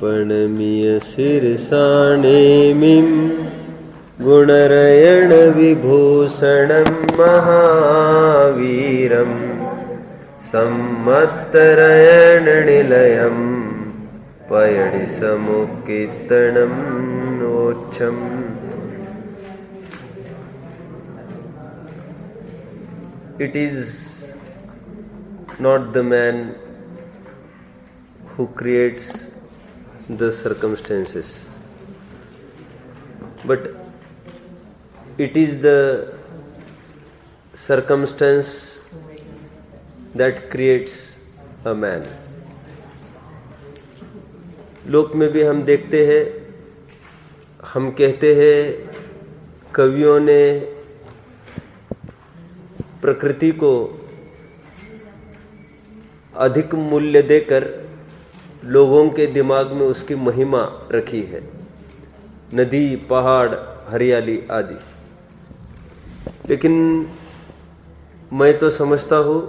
पणमीय शिरसाणेमिं गुणरयण विभूषणं महावीरं सम्मत्तरयण निलयं पयणि समुक्कीर्तनं नोच्छम्। It is not the man who creates the circumstances, but it is the circumstance that creates a man. लोक में भी हम देखते हैं, हम कहते हैं कवियों ने प्रकृति को अधिक मूल्य देकर लोगों के दिमाग में उसकी महिमा रखी है, नदी, पहाड़, हरियाली आदि। लेकिन मैं तो समझता हूँ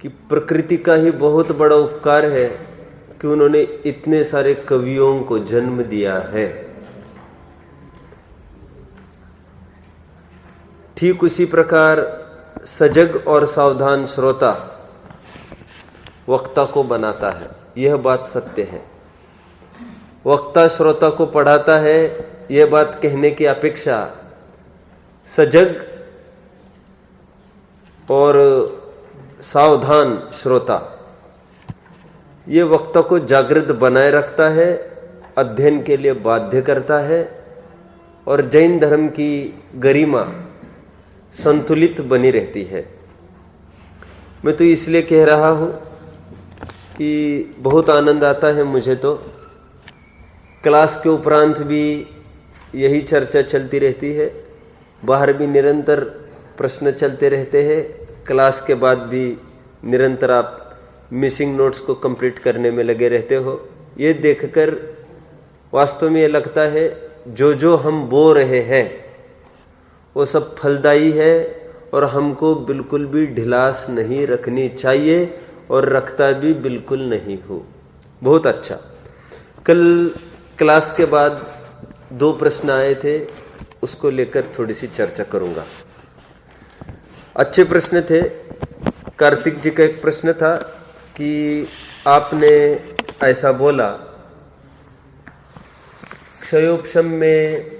कि प्रकृति का ही बहुत बड़ा उपकार है कि उन्होंने इतने सारे कवियों को जन्म दिया है। ठीक उसी प्रकार सजग और सावधान श्रोता वक्ता को बनाता है, यह बात सत्य है। वक्ता श्रोता को पढ़ाता है, यह बात कहने की अपेक्षा सजग और सावधान श्रोता ये वक्ता को जागृत बनाए रखता है, अध्ययन के लिए बाध्य करता है और जैन धर्म की गरिमा संतुलित बनी रहती है। मैं तो इसलिए कह रहा हूँ कि बहुत आनंद आता है मुझे तो। क्लास के उपरांत भी यही चर्चा चलती रहती है, बाहर भी निरंतर प्रश्न चलते रहते हैं, क्लास के बाद भी निरंतर आप मिसिंग नोट्स को कंप्लीट करने में लगे रहते हो। ये देखकर वास्तव में ये लगता है जो जो हम बो रहे हैं वो सब फलदायी है और हमको बिल्कुल भी ढिलास नहीं रखनी चाहिए और रखता भी बिल्कुल नहीं हो। बहुत अच्छा। कल क्लास के बाद 2 प्रश्न आए थे, उसको लेकर थोड़ी सी चर्चा करूंगा। अच्छे प्रश्न थे। कार्तिक जी का एक प्रश्न था कि आपने ऐसा बोला, क्षयोपशम में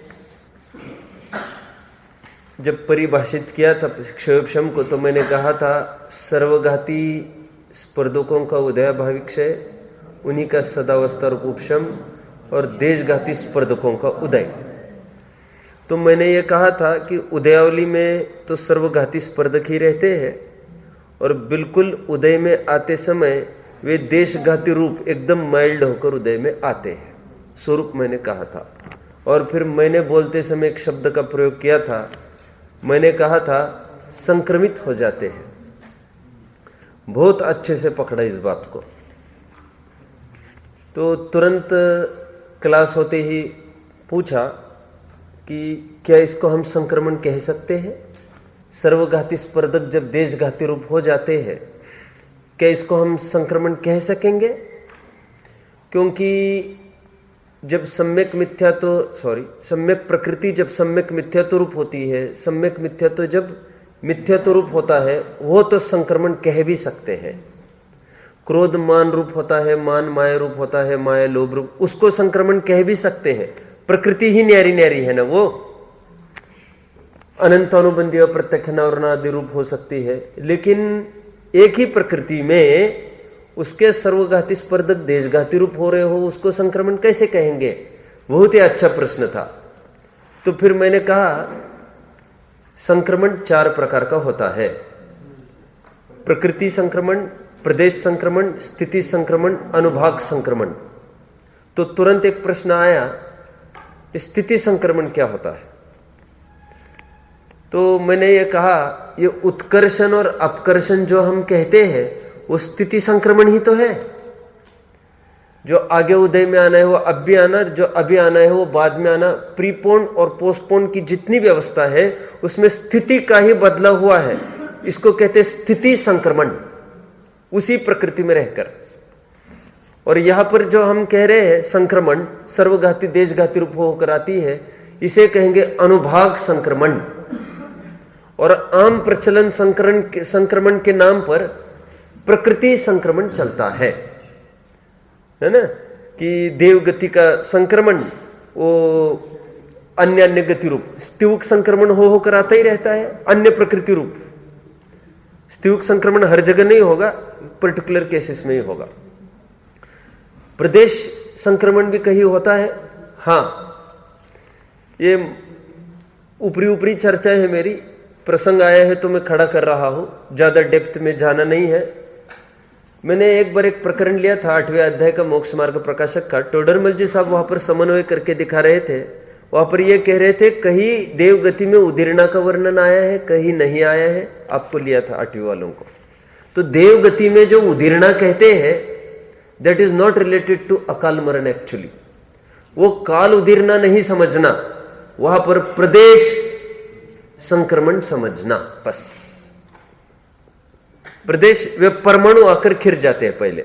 जब परिभाषित किया था क्षयोपशम को, तो मैंने कहा था सर्वघाती स्पर्धकों का उदयाभावी क्षय, उन्हीं का सदावस्था रूप उपशम और देशघाती स्पर्धकों का उदय। तो मैंने ये कहा था कि उदयावली में तो सर्वघाती स्पर्धक ही रहते हैं और बिल्कुल उदय में आते समय वे देशघाती रूप एकदम माइल्ड होकर उदय में आते हैं, स्वरूप मैंने कहा था। और फिर मैंने बोलते समय एक शब्द का प्रयोग किया था, मैंने कहा था संक्रमित हो जाते हैं। बहुत अच्छे से पकड़ा इस बात को। तो तुरंत क्लास होते ही पूछा कि क्या इसको हम संक्रमण कह सकते हैं? सर्वघाती स्पर्धक जब देशघाती रूप हो जाते हैं, क्या इसको हम संक्रमण कह सकेंगे? क्योंकि जब सम्यक प्रकृति जब सम्यक मिथ्यात्व रूप होती है, सम्यक मिथ्यात्व जब मिथ्यात्व रूप होता है, वो तो संक्रमण कह भी सकते हैं। क्रोध मान रूप होता है, मान माया रूप होता है, माया लोभ रूप, उसको संक्रमण कह भी सकते हैं। प्रकृति ही न्यारी न्यारी है ना, वो अनंत अनुबंधी अप्रत्यक्ष आदि रूप हो सकती है। लेकिन एक ही प्रकृति में उसके सर्वघाती स्पर्धक देशघाती रूप हो रहे हो, उसको संक्रमण कैसे कहेंगे? बहुत ही अच्छा प्रश्न था। तो फिर मैंने कहा संक्रमण 4 प्रकार का होता है, प्रकृति संक्रमण, प्रदेश संक्रमण, स्थिति संक्रमण, अनुभाग संक्रमण। तो तुरंत एक प्रश्न आया, स्थिति संक्रमण क्या होता है? तो मैंने ये कहा ये उत्कर्षण और अपकर्षण जो हम कहते हैं वो स्थिति संक्रमण ही तो है। जो आगे उदय में आना है वो अब भी आना, जो अभी आना है वो बाद में आना। प्रीपोन और पोस्टपोन की जितनी व्यवस्था है उसमें स्थिति का ही बदला हुआ है, इसको कहते हैं स्थिति संक्रमण, उसी प्रकृति में रहकर। और यहां पर जो हम कह रहे हैं संक्रमण सर्वघाती देशघाती रूप होकर आती है, इसे कहेंगे अनुभाग संक्रमण। और आम प्रचलन संक्रमण के नाम पर प्रकृति संक्रमण चलता है ना, कि देवगति का संक्रमण वो अन्य अन्य गति रूप, स्त्यूक संक्रमण होकर आता ही रहता है, अन्य प्रकृति रूप। स्त्यूक संक्रमण हर जगह नहीं होगा, पर्टिकुलर केसेस में ही होगा। प्रदेश संक्रमण भी कहीं होता है। हाँ, ये ऊपरी ऊपरी चर्चा है मेरी, प्रसंग आया है तो मैं खड़ा कर रहा हूं, ज्यादा डेप्थ में जाना नहीं है। मैंने एक बार एक प्रकरण लिया था 8वें अध्याय का मोक्ष मार्ग प्रकाशक का। टोडरमल जी साहब वहां पर समन्वय करके दिखा रहे थे। वहां पर ये कह रहे थे कहीं देवगति में उदीर्णा का वर्णन आया है, कहीं नहीं आया है। आपको लिया था 8वीं वालों को। तो देवगति में जो उदीर्णा कहते हैं that is not related to अकाल मरण एक्चुअली। वो काल उदीर्णा नहीं समझना, वहां पर प्रदेश संक्रमण समझना बस। प्रदेश वे परमाणु आकर खिर जाते हैं, पहले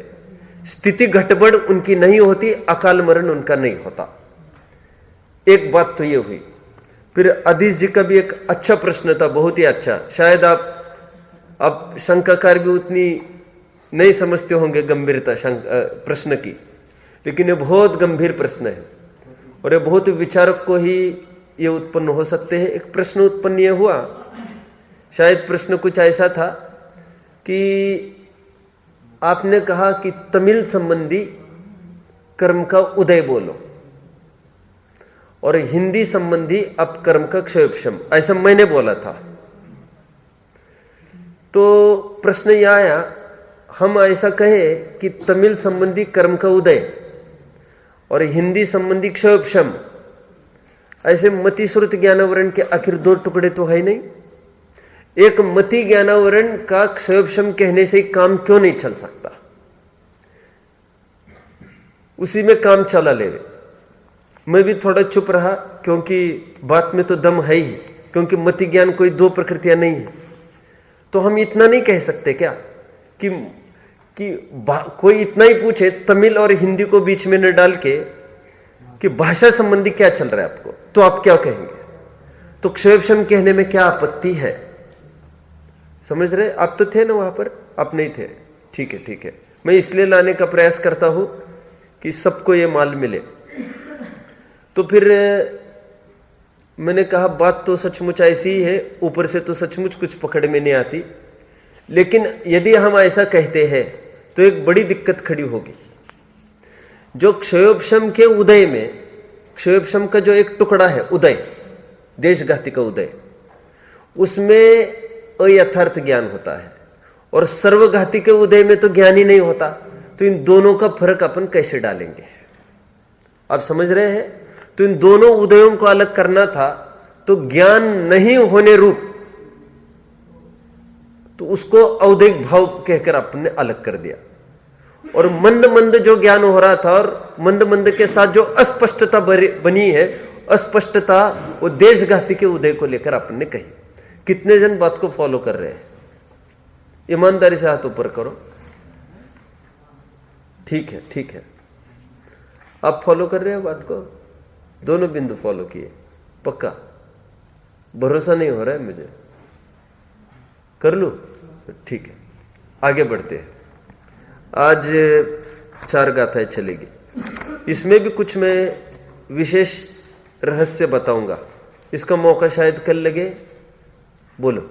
स्थिति घटबड़ उनकी नहीं होती, अकाल मरण उनका नहीं होता। एक बात तो ये हुई। फिर अधीश जी का भी एक अच्छा प्रश्न था, बहुत ही अच्छा। शायद आप शंकाकार भी उतनी नहीं समझते होंगे गंभीरता प्रश्न की, लेकिन ये बहुत गंभीर प्रश्न है और ये बहुत विचारक को ही ये उत्पन्न हो सकते हैं। एक प्रश्न उत्पन्न ये हुआ, शायद प्रश्न कुछ ऐसा था कि आपने कहा कि तमिल संबंधी कर्म का उदय बोलो और हिंदी संबंधी अपकर्म का क्षयोपशम, ऐसा मैंने बोला था। तो प्रश्न यह आया, हम ऐसा कहे कि तमिल संबंधी कर्म का उदय और हिंदी संबंधी क्षयोपशम, ऐसे मति श्रुत ज्ञानावरण के आखिर दो टुकड़े तो है नहीं। एक मति ज्ञानावरण का क्षयोपशम कहने से काम क्यों नहीं चल सकता? उसी में काम चला ले। मैं भी थोड़ा चुप रहा क्योंकि बात में तो दम है ही, क्योंकि मति ज्ञान कोई दो प्रकृतियां नहीं है। तो हम इतना नहीं कह सकते क्या कि कोई इतना ही पूछे तमिल और हिंदी को बीच में न डाल के कि भाषा संबंधी क्या चल रहा है आपको, तो आप क्या कहेंगे? तो क्षयोपशम कहने में क्या आपत्ति है? समझ रहे? आप तो थे ना वहां पर, आप नहीं थे। ठीक है, ठीक है। मैं इसलिए लाने का प्रयास करता हूं कि सबको ये माल मिले। तो फिर मैंने कहा बात तो सचमुच ऐसी ही है, ऊपर से तो सचमुच कुछ पकड़ में नहीं आती, लेकिन यदि हम ऐसा कहते हैं तो एक बड़ी दिक्कत खड़ी होगी। जो क्षयोपशम के उदय में, क्षयोपशम का जो एक टुकड़ा है उदय, देशघाती का उदय, उसमें अयथार्थ ज्ञान होता है और सर्वघाती के उदय में तो ज्ञान ही नहीं होता। तो इन दोनों का फर्क अपन कैसे डालेंगे? आप समझ रहे हैं? तो इन दोनों उदयों को अलग करना था, तो ज्ञान नहीं होने रूप, तो उसको औदैहिक भाव कहकर अपन ने अलग कर दिया। और मंद मंद जो ज्ञान हो रहा था और मंद मंद के साथ जो अस्पष्टता बनी है, अस्पष्टता वो देशघाती के उदय को लेकर अपन ने कही। कितने जन बात को फॉलो कर रहे हैं? ईमानदारी से हाथ ऊपर करो। ठीक है, ठीक है। आप फॉलो कर रहे हो बात को? दोनों बिंदु फॉलो किए? पक्का? भरोसा नहीं हो रहा है मुझे, कर लूं? ठीक है, आगे बढ़ते हैं। आज 4 गाथाएं चलेगी, इसमें भी कुछ मैं विशेष रहस्य बताऊंगा। इसका मौका शायद कल लगे। बोलो।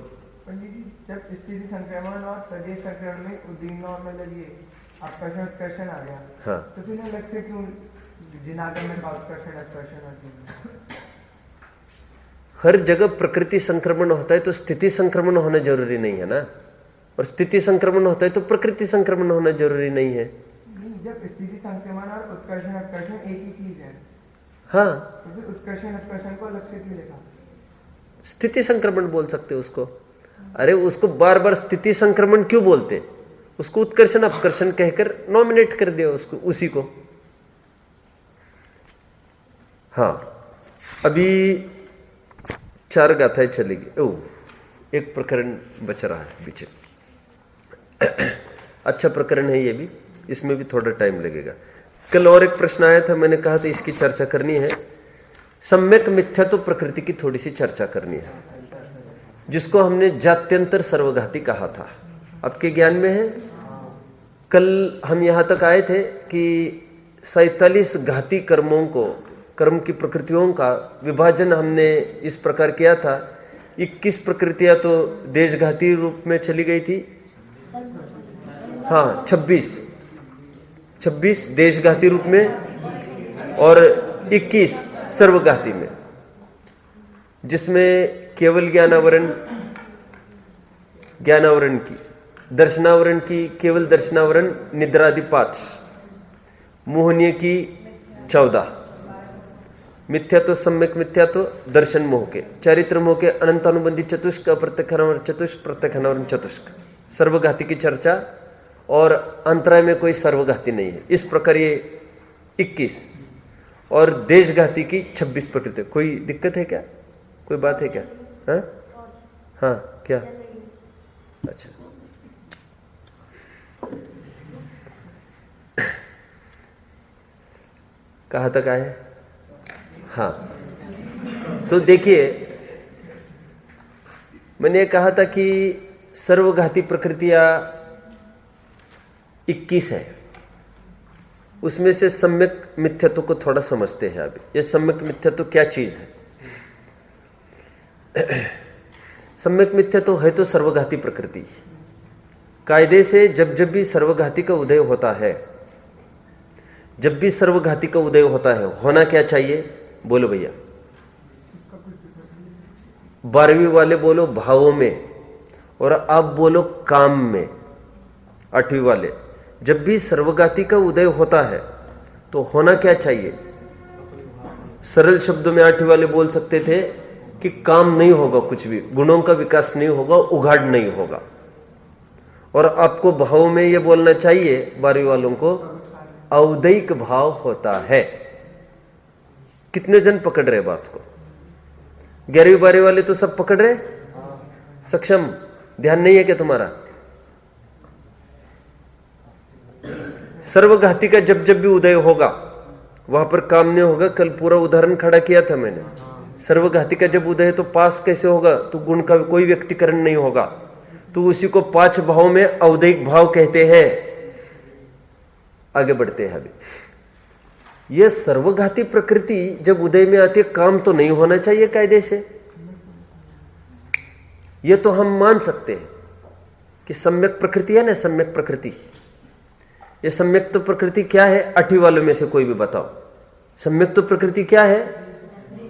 जब स्थिति संक्रमण और प्रदेश संक्रमण में उद्दीन और मतलब ये आकर्षण आ गया, हाँ, तो फिर अलग से क्यों जिनागम में आकर्षण? हर जगह प्रकृति संक्रमण होता है तो स्थिति संक्रमण होना जरूरी नहीं है ना, और स्थिति संक्रमण होता है तो प्रकृति संक्रमण होना जरूरी नहीं है। जब स्थिति संक्रमण और उत्कर्षण एक ही चीज है, हाँ, तो फिर उत्कर्षण को अलग से क्यों लिखा? स्थिति संक्रमण बोल सकते उसको। अरे उसको बार बार स्थिति संक्रमण क्यों बोलते? उसको उत्कर्षण अपकर्षण कहकर नॉमिनेट कर दिया उसको, उसी को। हाँ, अभी 4 गाथाएं चलेगी। ओह, एक प्रकरण बच रहा है पीछे। अच्छा प्रकरण है ये भी, इसमें भी थोड़ा टाइम लगेगा। कल और एक प्रश्न आया था, मैंने कहा था इसकी चर्चा करनी है। सम्यक मिथ्या तो प्रकृति की थोड़ी सी चर्चा करनी है, जिसको हमने जात्यंतर सर्वघाती कहा था। आपके ज्ञान में है? कल हम यहां तक आए थे कि 47 घाती कर्मों को, कर्म की प्रकृतियों का विभाजन हमने इस प्रकार किया था। 21 प्रकृतियां तो देशघाती रूप में चली गई थी। हाँ, 26 देशघाती रूप में और 21 सर्वघाती में, जिसमें केवल ज्ञानावरण की, दर्शनावरण की केवल दर्शनावरण निद्रादि 5, मोहनीय की 14, मिथ्या तो सम्यक मिथ्या तो दर्शन मोह के, चारित्र मोह के अनंतानुबंधी चतुष्क, अप्रत्यक्षानुवरण चतुष्क, प्रत्यक्षानुवरण चतुष्क, सर्वघाती की चर्चा, और अंतराय में कोई सर्वघाती नहीं है। इस प्रकार ये 21 और देशघाती की 26 प्रकृति। कोई दिक्कत है क्या? कोई बात है क्या? हाँ क्या? अच्छा, कहाँ तक आए? हाँ, तो देखिए, मैंने कहा था कि सर्वघाती प्रकृतियां 21 है। उसमें से सम्यक मिथ्यात्व को थोड़ा समझते हैं अभी। ये सम्यक मिथ्यात्व क्या चीज है? सम्यक मिथ्यात्व है तो सर्वघाती प्रकृति। कायदे से जब जब भी सर्वघाती का उदय होता है, जब भी सर्वघाती का उदय होता है, होना क्या चाहिए? बोलो भैया। 12वीं वाले बोलो भावों में, और आप बोलो काम में। 8वीं वाले, जब भी सर्वघाती का उदय होता है तो होना क्या चाहिए? सरल शब्दों में 8वीं वाले बोल सकते थे कि काम नहीं होगा, कुछ भी गुणों का विकास नहीं होगा, उघाड़ नहीं होगा। और आपको भाव में यह बोलना चाहिए 12वीं वालों को, औदैक भाव होता है। कितने जन पकड़ रहे बात को? 11वीं 12वीं वाले तो सब पकड़ रहे, सक्षम? ध्यान नहीं है क्या तुम्हारा? सर्वघाती का जब जब भी उदय होगा वहां पर काम नहीं होगा। कल पूरा उदाहरण खड़ा किया था मैंने। सर्वघाती का जब उदय है तो पास कैसे होगा? तो गुण का कोई व्यक्तिकरण नहीं होगा, तो उसी को 5 भाव में औदैक भाव कहते हैं। आगे बढ़ते हैं। अभी यह सर्वघाती प्रकृति जब उदय में आती है, काम तो नहीं होना चाहिए कायदे से। यह तो हम मान सकते हैं कि सम्यक प्रकृति है ना, सम्यक प्रकृति। ये सम्यक तो प्रकृति क्या है? 8वीं वालों में से कोई भी बताओ, सम्यक तो प्रकृति क्या है?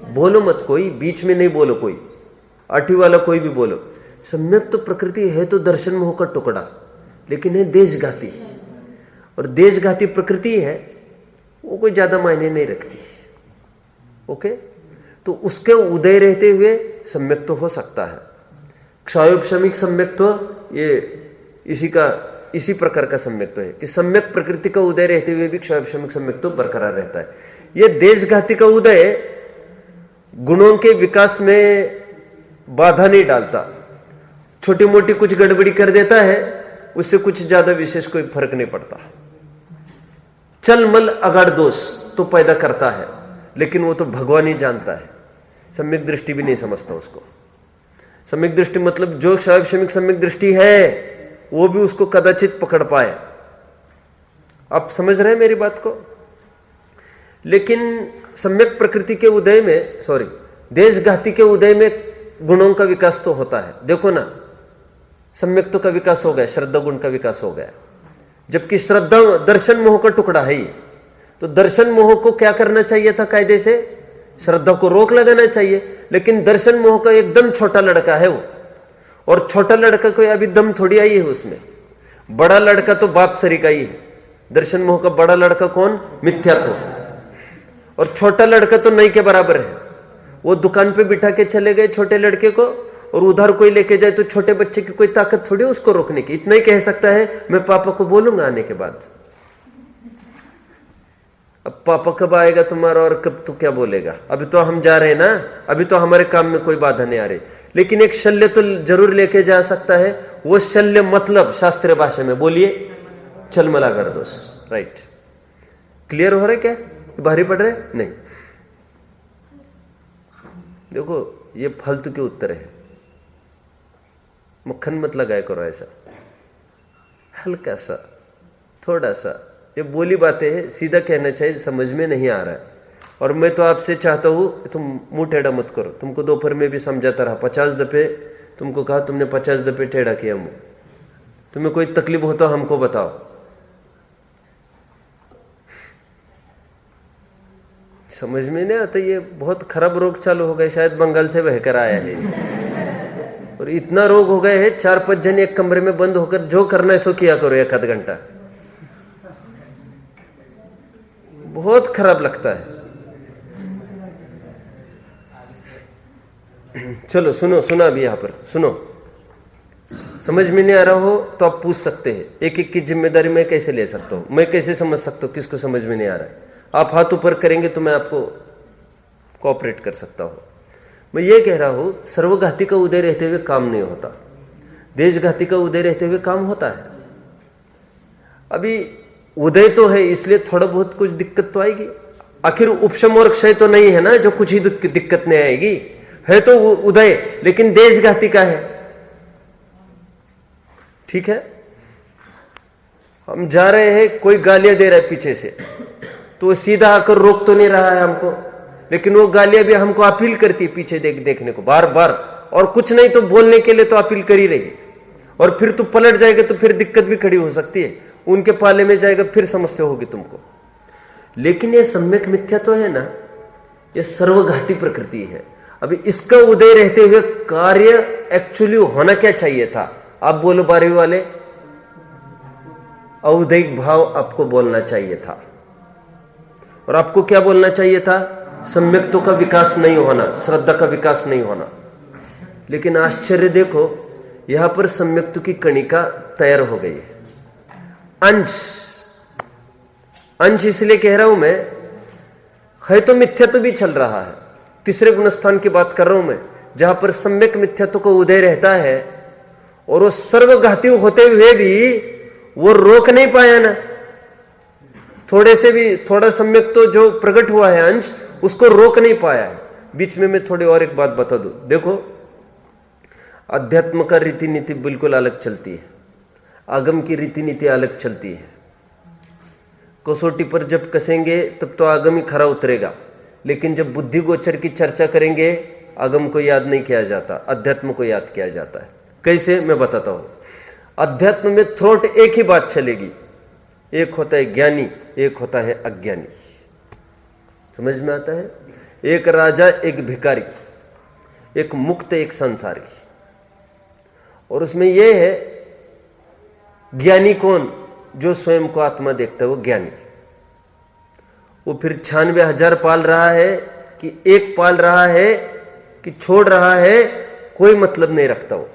बोलो मत, कोई बीच में नहीं बोलो, कोई 8वीं वाला कोई भी बोलो। सम्यक तो प्रकृति है तो दर्शन मोह का टुकड़ा, लेकिन है देशघाती। और देशघाती प्रकृति है वो कोई ज्यादा मायने नहीं रखती। ओके, तो उसके उदय रहते हुए सम्यक तो हो सकता है। क्षयोपशमिक सम्यक तो ये इसी प्रकार का सम्यक तो है कि सम्यक प्रकृति का उदय रहते हुए भी क्षयोपशमिक सम्यक तो बरकरार रहता है। यह देशघाती का उदय गुणों के विकास में बाधा नहीं डालता, छोटी मोटी कुछ गड़बड़ी कर देता है, उससे कुछ ज्यादा विशेष कोई फर्क नहीं पड़ता। चल मल अगाड़ दोष तो पैदा करता है, लेकिन वो तो भगवान ही जानता है। सम्यक दृष्टि भी नहीं समझता उसको। सम्यक दृष्टि मतलब जो क्षयोपशमिक सम्यक दृष्टि है वो भी उसको कदाचित पकड़ पाए। आप समझ रहे हैं मेरी बात को? लेकिन सम्यक प्रकृति के उदय में, देशघाती के उदय में गुणों का विकास तो होता है। देखो ना, सम्यक तो का विकास हो गया, श्रद्धा गुण का विकास हो गया, जबकि श्रद्धा दर्शन मोह का टुकड़ा है ही। तो दर्शन मोह को क्या करना चाहिए था? कायदे से श्रद्धा को रोक लगाना चाहिए, लेकिन दर्शन मोह का एकदम छोटा लड़का है वो, और छोटा लड़का कोई अभी दम थोड़ी आई है उसमें। बड़ा लड़का तो बाप सरी का ही है। दर्शन मोह का बड़ा लड़का कौन? मिथ्यात्व। और छोटा लड़का तो नहीं के बराबर है। वो दुकान पे बिठा के चले गए छोटे लड़के को, और उधर कोई लेके जाए तो छोटे बच्चे की कोई ताकत थोड़ी उसको रोकने की। इतना ही कह सकता है, मैं पापा को बोलूंगा आने के बाद। अब पापा कब आएगा तुम्हारा और कब तो क्या बोलेगा? अभी तो हम जा रहे हैं ना, अभी तो हमारे काम में कोई बाधा नहीं आ रही। लेकिन एक शल्य तो जरूर लेके जा सकता है। वो शल्य मतलब शास्त्रीय भाषा में बोलिए, चलमला कर दो। राइट, क्लियर हो रहा है क्या? भारी पड़ रहा है? नहीं। देखो ये फालतू के उत्तर है, मक्खन मत लगाया करो ऐसा, हल्का सा, थोड़ा सा, ये बोली बातें हैं, सीधा कहना चाहिए, समझ में नहीं आ रहा है। और मैं तो आपसे चाहता हूं तुम मुंह टेढ़ा मत करो। तुमको दोपहर में भी समझाता रहा, 50 दफे तुमको कहा, तुमने 50 दफे टेढ़ा किया मुंह। तुम्हें कोई तकलीफ हो तो हमको बताओ। समझ में नहीं आता, ये बहुत खराब रोग चालू हो गए, शायद बंगाल से बहकर आया है। और इतना रोग हो गए है, 4-5 जन एक कमरे में बंद होकर जो करना है सो किया करो 1 आध घंटा। बहुत खराब लगता है। चलो सुनो, सुना अभी यहां पर सुनो। समझ में नहीं आ रहा हो तो आप पूछ सकते हैं। एक एक की जिम्मेदारी मैं कैसे ले सकता हूं, मैं कैसे समझ सकता हूं किसको समझ में नहीं आ रहा है। आप हाथ ऊपर करेंगे तो मैं आपको कोऑपरेट कर सकता हूं। मैं ये कह रहा हूं, सर्वघाती का उदय रहते हुए काम नहीं होता, देशघाती का उदय रहते हुए काम होता है। अभी उदय तो है, इसलिए थोड़ा बहुत कुछ दिक्कत तो आएगी। आखिर उपशम और क्षय तो नहीं है ना जो कुछ ही दिक्कत नहीं आएगी, है तो उदय, लेकिन देशघाती का है। ठीक है, हम जा रहे हैं, कोई गालियां दे रहा है पीछे से, तो वो सीधा आकर रोक तो नहीं रहा है हमको, लेकिन वो गालियां भी हमको अपील करती है पीछे देखने को बार बार, और कुछ नहीं तो बोलने के लिए तो अपील कर ही रही है। और फिर तू पलट जाएगा तो फिर दिक्कत भी खड़ी हो सकती है, उनके पाले में जाएगा फिर समस्या होगी तुमको। लेकिन ये सम्यक मिथ्या तो है ना, ये सर्वघाती प्रकृति है। अभी इसका उदय रहते हुए कार्य एक्चुअली होना क्या चाहिए था? आप बोलो 12वीं वाले, औदैहिक भाव आपको बोलना चाहिए था। और आपको क्या बोलना चाहिए था? सम्यक्तों का विकास नहीं होना, श्रद्धा का विकास नहीं होना। लेकिन आश्चर्य देखो, यहां पर सम्यक्त की कणिका तैयार हो गई है। अंश, अंश इसलिए कह रहा हूं मैं, है तो मिथ्यात्व भी चल रहा है। तीसरे गुणस्थान की बात कर रहा हूं मैं, जहां पर सम्यक मिथ्यात्व को उदय रहता है, और वो सर्वघाती होते हुए भी वो रोक नहीं पाया ना। थोड़े से भी, थोड़ा सम्यक तो जो प्रकट हुआ है अंश, उसको रोक नहीं पाया है। बीच में मैं थोड़ी और एक बात बता दूं। देखो, अध्यात्म का रीति नीति बिल्कुल अलग चलती है, आगम की रीति नीति अलग चलती है। कसौटी पर जब कसेंगे तब तो आगम ही खरा उतरेगा, लेकिन जब बुद्धि गोचर की चर्चा करेंगे, आगम को याद नहीं किया जाता, अध्यात्म को याद किया जाता है। कैसे, मैं बताता हूं। अध्यात्म में थ्रोट एक ही बात चलेगी, एक होता है ज्ञानी, एक होता है अज्ञानी। समझ में आता है? एक राजा, एक भिखारी, एक मुक्त, एक संसारी। और उसमें यह है, ज्ञानी कौन? जो स्वयं को आत्मा देखता है, वो ज्ञानी। वो फिर 96,000 पाल रहा है कि एक पाल रहा है कि छोड़ रहा है, कोई मतलब नहीं रखता। वो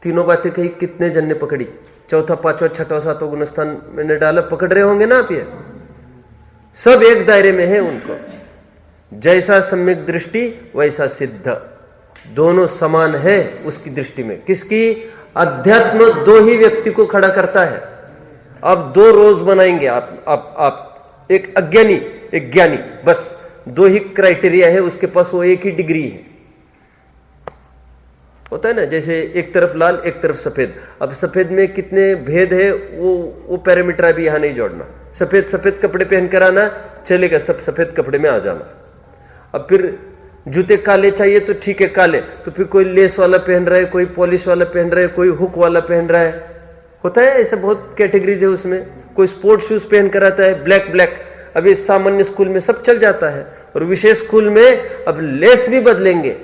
तीनों बातें कही, कितने जन ने पकड़ी? चौथा, पांचवा, छठा, सातवां गुणस्थान मैंने डाला, पकड़ रहे होंगे ना आप? ये सब एक दायरे में है। उनको जैसा सम्यक दृष्टि वैसा सिद्ध, दोनों समान है उसकी दृष्टि में। किसकी? अध्यात्म दो ही व्यक्ति को खड़ा करता है। आप 2 रोज बनाएंगे, आप एक अज्ञानी, एक ज्ञानी, बस 2 ही क्राइटेरिया है उसके पास, वो एक ही डिग्री है। होता है ना, जैसे एक तरफ लाल, एक तरफ सफेद। अब सफेद में कितने भेद है, वो पैरामीटर अभी यहां नहीं जोड़ना। सफेद सफेद कपड़े पहनकर आना चलेगा, सब सफेद कपड़े में आ जाना। अब फिर जूते काले चाहिए तो ठीक है, काले। तो फिर कोई लेस वाला पहन रहा है, कोई पॉलिश वाला पहन रहा है, कोई हुक वाला पहन रहा है। होता है ऐसा, बहुत कैटेगरीज है उसमें। कोई स्पोर्ट्स शूज पहन कर आता है, ब्लैक ब्लैक। अभी सामान्य स्कूल में सब चल जाता है, और विशेष स्कूल में अब लेस भी बदलेंगे।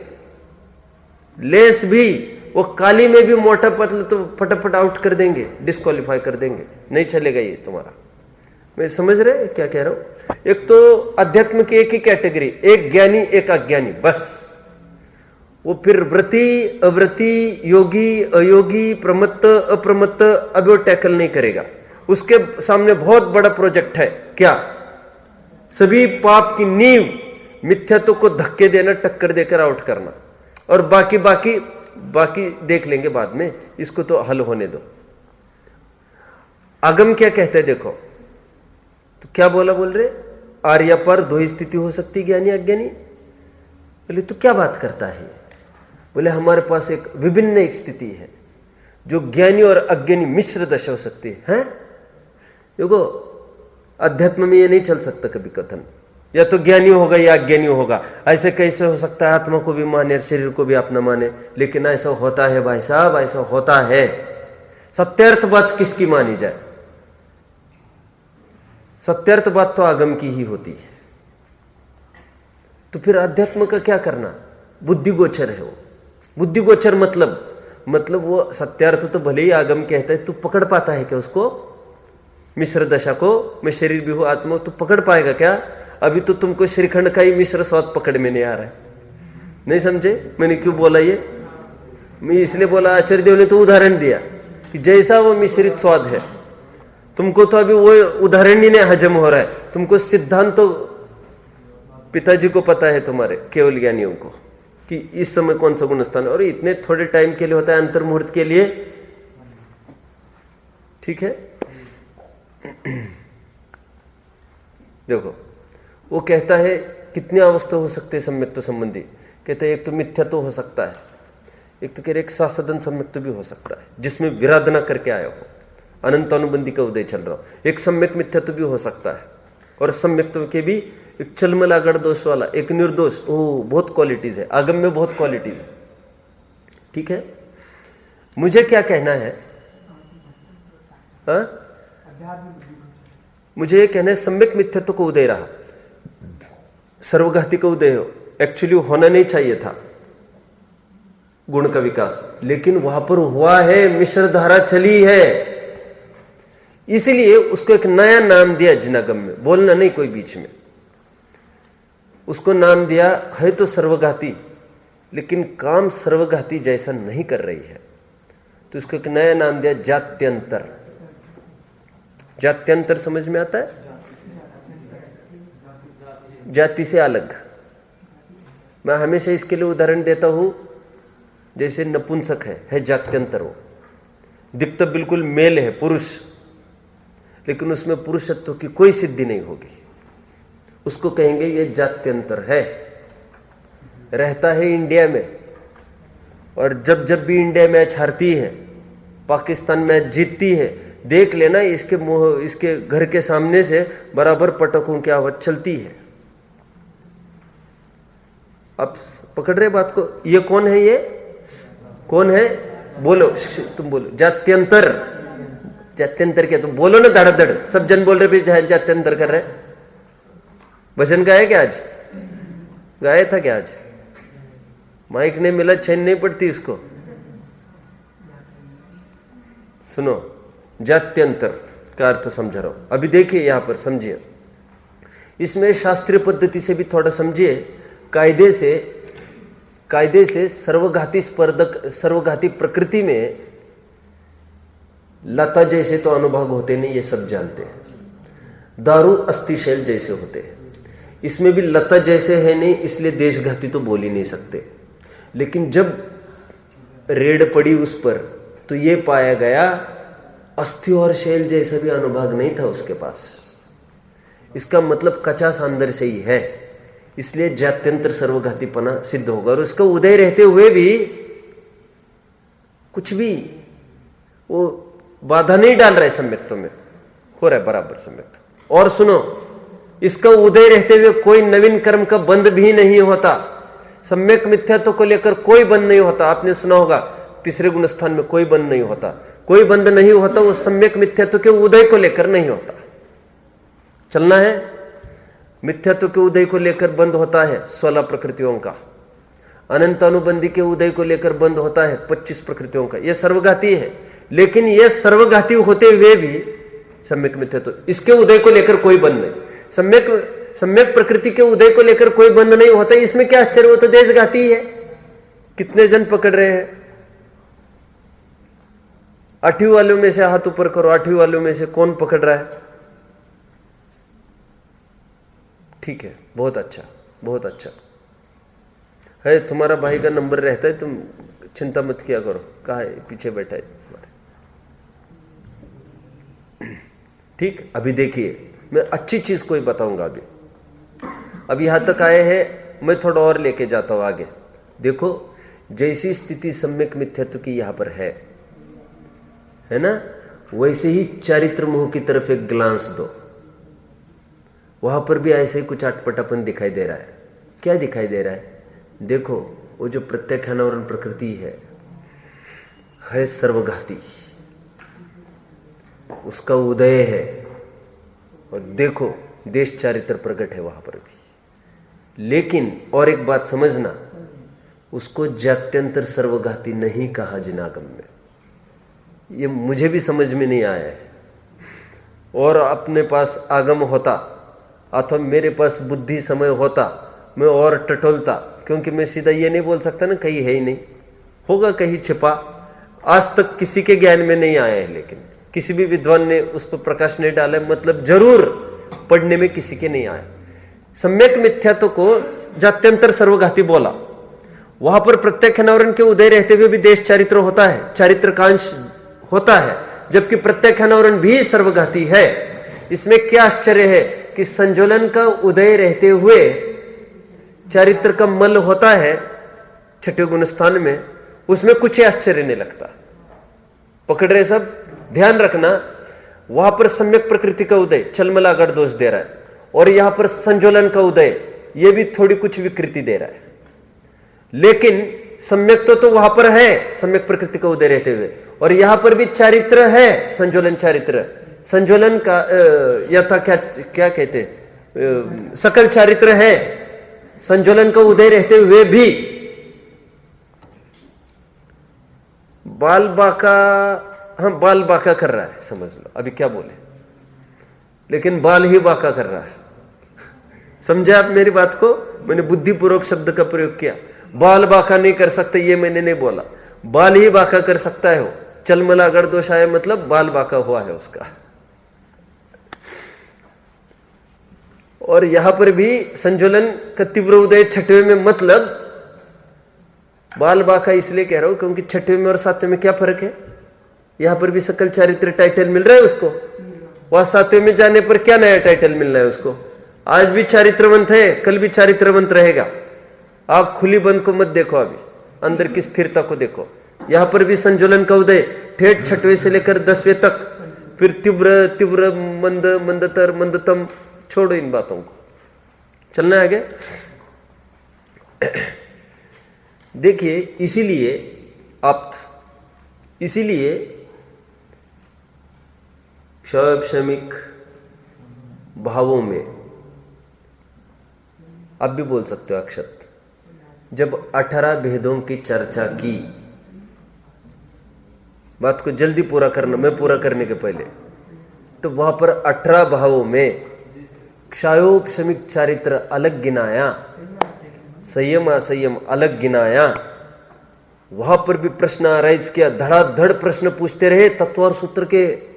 लेस भी वो काली में भी मोटा पतला तो फटाफट आउट कर देंगे, डिस्क्वालीफाई कर देंगे, नहीं चलेगा ये तुम्हारा। मैं समझ रहे क्या कह रहा हूं? एक तो अध्यात्म की एक ही कैटेगरी, एक ज्ञानी, एक अज्ञानी, बस। वो फिर व्रती, अव्रती, योगी, अयोगी, प्रमत्त, अप्रमत्त, अब वो टैकल नहीं करेगा। उसके सामने बहुत बड़ा प्रोजेक्ट है। क्या? सभी पाप की नींव मिथ्यात्व को धक्के देना, टक्कर देकर आउट करना, और बाकी देख लेंगे बाद में, इसको तो हल होने दो। आगम क्या कहते हैं देखो, तो क्या बोल रहे, आर्य पर दो ही स्थिति हो सकती, ज्ञानी अज्ञानी। बोले तो क्या बात करता है? बोले हमारे पास एक विभिन्न एक स्थिति है जो ज्ञानी और अज्ञानी मिश्र दशा हो सकती है। देखो अध्यात्म में ये नहीं चल सकता कभी कथन, या तो ज्ञानी होगा या अज्ञानी होगा। ऐसे कैसे हो सकता है? आत्मा को भी माने और शरीर को भी अपना माने, लेकिन ऐसा होता है भाई साहब, ऐसा होता है। सत्यार्थ बात किसकी मानी जाए? सत्यार्थ बात तो आगम की ही होती है। तो फिर अध्यात्म का क्या करना? बुद्धि गोचर है वो। बुद्धि गोचर मतलब वो सत्यार्थ तो भले ही आगम कहता है, तू पकड़ पाता है क्या उसको? मिश्र दशा को, मैं शरीर भी हूं आत्मा, तू पकड़ पाएगा क्या? अभी तो तुमको श्रीखंड का ही मिश्र स्वाद पकड़ में नहीं आ रहा है। नहीं समझे मैंने क्यों बोला ये? मैं इसलिए बोला, आचार्य देव ने तो उदाहरण दिया कि जैसा वो मिश्रित स्वाद है, तुमको तो अभी वो उदाहरण ही नहीं हजम हो रहा है। तुमको सिद्धांत तो पिताजी को पता है, तुम्हारे केवल ज्ञानियों को, कि इस समय कौन सा गुण स्थान है, और इतने थोड़े टाइम के लिए होता है, अंतर मुहूर्त के लिए। ठीक है। देखो वो कहता है कितनी अवस्था हो सकते हैं सम्यक्त्व संबंधी। कहते हैं एक तो मिथ्यात्व हो सकता है, एक तो कह रहे एक सासदन सम्यक्त्व भी हो सकता है जिसमें विराधना करके आया हो, अनंत अनुबंधी का उदय चल रहा हो। एक सम्यक मिथ्यात्व भी हो सकता है, और सम्यक्त्व के भी एक चलमल आगड़ दोष वाला, एक निर्दोष। ओ बहुत क्वालिटीज है आगम में, बहुत क्वालिटीज है। ठीक है। मुझे क्या कहना है? हाँ, मुझे ये कहना है सम्यक मिथ्यात्व को उदय रहा, सर्वघाती का उदय हो। एक्चुअली होना नहीं चाहिए था गुण का विकास, लेकिन वहां पर हुआ है, मिश्र धारा चली है, इसलिए उसको एक नया नाम दिया जिनागम में। बोलना नहीं कोई बीच में, उसको नाम दिया है तो सर्वघाती, लेकिन काम सर्वघाती जैसा नहीं कर रही है, तो उसको एक नया नाम दिया जात्यंतर। जात्यंतर समझ में आता है? जाति से अलग। मैं हमेशा इसके लिए उदाहरण देता हूं, जैसे नपुंसक है जात्यंतर। वो दिखता बिल्कुल मेल है, पुरुष, लेकिन उसमें पुरुषत्व की कोई सिद्धि नहीं होगी, उसको कहेंगे ये जात्यंतर है। रहता है इंडिया में, और जब भी इंडिया मैच हारती है, पाकिस्तान मैच जीतती है, देख लेना इसके घर के सामने से बराबर पटकों की आवाज चलती है। आप पकड़ रहे बात को? ये कौन है? ये कौन है? बोलो, तुम बोलो। जात्यंतर। जात्यंतर क्या? तुम बोलो ना धड़ाधड़। सब जन बोल रहे भी जात्यंतर कर रहे। भजन गाया क्या आज? गाया था क्या आज? माइक नहीं मिला, चैन नहीं पड़ती उसको। सुनो, जात्यंतर का अर्थ समझा रहा हूं। अभी देखिए यहां पर, समझिए। इसमें शास्त्रीय पद्धति से भी थोड़ा समझिए। कायदे से सर्वघाती प्रकृति में लता जैसे तो अनुभव होते नहीं, ये सब जानते हैं। दारू अस्थिशैल जैसे होते हैं, इसमें भी लता जैसे है नहीं, इसलिए देशघाती तो बोल ही नहीं सकते। लेकिन जब रेड पड़ी उस पर, तो ये पाया गया अस्थि और शैल जैसा भी अनुभव नहीं था उसके पास। इसका मतलब कच्चा अंदर से ही है, इसलिए जात्यंतर सर्वघातीपना सिद्ध होगा। और उसका उदय रहते हुए भी कुछ भी वो बाधा नहीं डाल रहे, सम्यक्त्व में हो रहा है बराबर सम्यक्त्व। और सुनो, इसका उदय रहते हुए कोई नवीन कर्म का बंध भी नहीं होता। सम्यक मिथ्यात्व को लेकर कोई बंध नहीं होता। आपने सुना होगा तीसरे गुण स्थान में कोई बंध नहीं होता। कोई बंध नहीं होता, वो सम्यक मिथ्यात्व के उदय को लेकर नहीं होता। चलना है। मिथ्यात्व के उदय को लेकर बंद होता है 16 प्रकृतियों का। अनंत अनुबंधी के उदय को लेकर बंद होता है 25 प्रकृतियों का। यह सर्वघाती है, लेकिन यह सर्वघाती होते हुए भी सम्यक मिथ्यात्व, इसके उदय को लेकर कोई बंद नहीं। सम्यक प्रकृति के उदय को लेकर कोई बंद नहीं होता। इसमें क्या आश्चर्य? वो तो देशघाती है। कितने जन पकड़ रहे हैं? 8वीं वालों में से हाथ ऊपर करो। 8वीं वालों में से कौन पकड़ रहा है? ठीक है, बहुत अच्छा, बहुत अच्छा है। तुम्हारा भाई का नंबर रहता है, तुम चिंता मत किया करो। कहाँ है? पीछे बैठा है तुम्हारे। ठीक, अभी देखिए मैं अच्छी चीज कोई बताऊंगा। अभी यहां तक आए हैं, मैं थोड़ा और लेके जाता हूं आगे। देखो जैसी स्थिति सम्यक मिथ्यात्व की यहां पर है ना, वैसे ही चारित्र मोह की तरफ एक ग्लांस दो, वहां पर भी ऐसे ही कुछ अटपटापन दिखाई दे रहा है। क्या दिखाई दे रहा है? देखो वो जो प्रत्याख्यानावरण प्रकृति है सर्वघाती, उसका उदय है। और देखो देश चारित्र प्रकट है वहां पर भी। लेकिन और एक बात समझना, उसको जात्यंतर सर्वघाती नहीं कहा जिनागम में। ये मुझे भी समझ में नहीं आया है। और अपने पास आगम होता अथवा मेरे पास बुद्धि समय होता, मैं और टटोलता, क्योंकि मैं सीधा ये नहीं बोल सकता ना कहीं है ही नहीं, होगा कहीं छिपा। आज तक किसी के ज्ञान में नहीं आया है, लेकिन किसी भी विद्वान ने उस पर प्रकाश नहीं डाला, मतलब जरूर पढ़ने में किसी के नहीं आया। सम्यक मिथ्यात्व को जात्यंतर सर्वघाती बोला, वहां पर प्रत्याख्यानावरण के उदय रहते हुए भी देश चारित्र होता है, चारित्र कांश होता है, जबकि प्रत्याख्यानावरण भी सर्वघाती है। इसमें क्या आश्चर्य है कि संजोलन का उदय रहते हुए चारित्र का मल होता है छठे गुणस्थान में, उसमें कुछ आश्चर्य नहीं लगता। पकड़ रहे सब? ध्यान रखना, वहां पर सम्यक प्रकृति का उदय छलमलागढ़ दोष दे रहा है, और यहां पर संजोलन का उदय ये भी थोड़ी कुछ विकृति दे रहा है। लेकिन सम्यक तो वहां पर है, सम्यक प्रकृति का उदय रहते हुए, और यहां पर भी चारित्र है, संजोलन चारित्र। संजोलन का यथा क्या कहते, सकल चारित्र है, संजोलन का उदय रहते हुए भी। बाल बाका, हाँ बाल बाका कर रहा है, समझ लो अभी क्या बोले, लेकिन बाल ही बाका कर रहा है। समझे आप मेरी बात को? मैंने बुद्धिपूर्वक शब्द का प्रयोग किया। बाल बाका नहीं कर सकते ये मैंने नहीं बोला, बाल ही बाका कर सकता है। वो चलमलागढ़ दोष आया मतलब बाल बाका हुआ है उसका। और यहां पर भी संजोलन का तीव्र उदय छठवें में, मतलब बाल बाका इसलिए कह रहा हूं क्योंकि छठवें में और सातवें में क्या फर्क है? यहां पर भी सकल चारित्र टाइटल मिल रहा है उसको, वहां सातवें में जाने पर क्या नया टाइटल मिल रहा है उसको? आज भी चारित्रवंत है, कल भी चारित्रवंत रहेगा। आंख खुली बंद को मत देखो, अभी अंदर की स्थिरता को देखो। यहां पर भी संजोलन का उदय ठेठ छठवें से लेकर 10वें तक, फिर तीव्र तीव्र मंद मंदतर मंदतम। छोड़ो इन बातों को, चलना है आगे। देखिए इसीलिए क्षमिक भावों में अब भी बोल सकते हो अक्षत, जब 18 भेदों की चर्चा की, बात को जल्दी पूरा करना, मैं पूरा करने के पहले, तो वहां पर 18 भावों में क्षयोपशमिक चारित्र अलग गिनाया, संयम असंयम अलग गिनाया। वहां पर भी प्रश्न अराइज किया, धड़ाधड़ प्रश्न पूछते रहे, तत्वार सूत्र के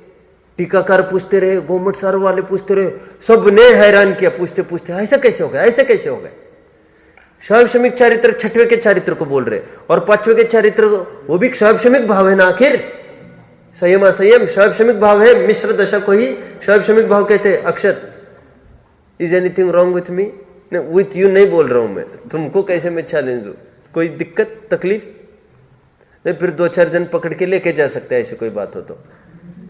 टीकाकार पूछते रहे, गोमट सार वाले पूछते रहे, सबने हैरान किया पूछते पूछते, ऐसा कैसे हो गया, ऐसे कैसे हो गया? क्षयोपशमिक चारित्र छठवें के चारित्र को बोल रहे, और पांचवें के चारित्र वो भी क्षयोपशमिक भाव है ना। आखिर संयम असंयम क्षयोपशमिक भाव है, मिश्र दशा को ही क्षयोपशमिक भाव कहते हैं। Akshat, is anything wrong with me? With you नहीं बोल रहा हूं मैं, तुमको कैसे मैं चैलेंज दूं? कोई दिक्कत तकलीफ नहीं? फिर 2-4 जन पकड़ के लेके जा सकते हैं, ऐसी कोई बात हो तो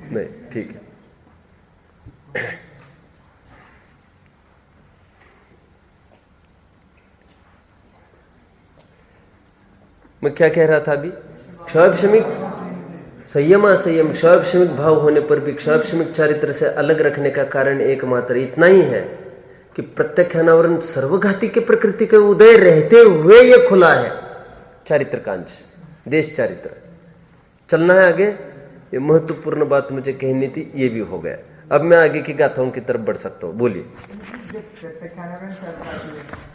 नहीं, ठीक है। मैं क्या कह रहा था अभी? क्षयोपशमिक संयम असंयम क्षयोपशमिक भाव होने पर भी क्षयोपशमिक चारित्र से अलग रखने का कारण एकमात्र इतना ही है कि प्रत्याख्यानावरण सर्वघाती के प्रकृति के उदय रहते हुए यह खुला है चारित्र कांच, देश चारित्र। चलना है आगे, ये महत्वपूर्ण बात मुझे कहनी थी, ये भी हो गया। अब मैं आगे की गाथाओं की तरफ बढ़ सकता हूँ, बोलिए।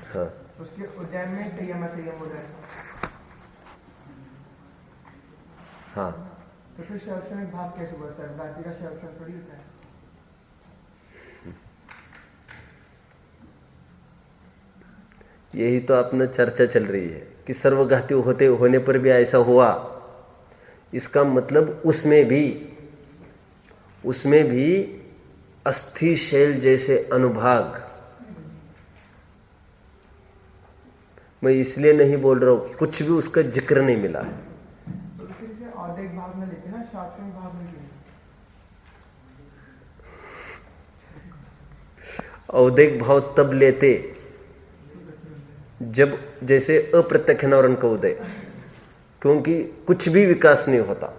हाँ, उसके उज्जैन में संयम असंयम हो रहा है। हाँ, तो फिर क्षयोपशमिक भाव कैसे हुआ? सर्वघाती का क्षयोपशम थोड़ी होता है। यही तो अपना चर्चा चल रही है कि सर्वघाती होने पर भी ऐसा हुआ। इसका मतलब उसमें भी अस्थि शैल जैसे अनुभाग। मैं इसलिए नहीं बोल रहा हूं, कुछ भी उसका जिक्र नहीं मिला है। औदिक भाव में लेते ना, शास्त्रीय भाव में लेते। औदिक भाव तब लेते जब जैसे अप्रत्यक्ष नवरण का उदय, क्योंकि कुछ भी विकास नहीं होता।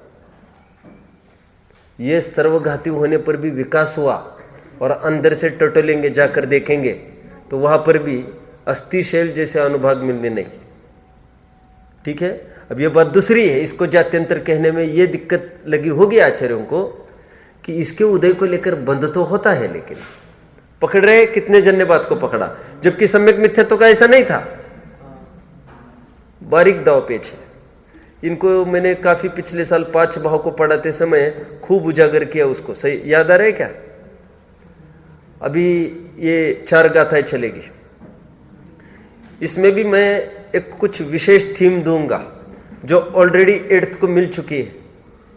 ये सर्वघाती होने पर भी विकास हुआ, और अंदर से टटोलेंगे, जाकर देखेंगे तो वहां पर भी अस्थि शैल जैसे अनुभाग मिलने नहीं। ठीक है, अब ये बात दूसरी है, इसको जात्यंतर कहने में ये दिक्कत लगी होगी आचार्यों को कि इसके उदय को लेकर बंद तो होता है, लेकिन पकड़ रहे कितने जन ने बात को पकड़ा, जबकि सम्यक मिथ्यात्व का ऐसा नहीं था। बारीक दाव पेच है। इनको मैंने काफी पिछले साल 5 भाव को पढ़ाते समय खूब उजागर किया उसको। सही याद आ रहा है क्या? अभी ये 4 गाथाएं चलेगी, इसमें भी मैं एक कुछ विशेष थीम दूंगा जो ऑलरेडी 8th को मिल चुकी है,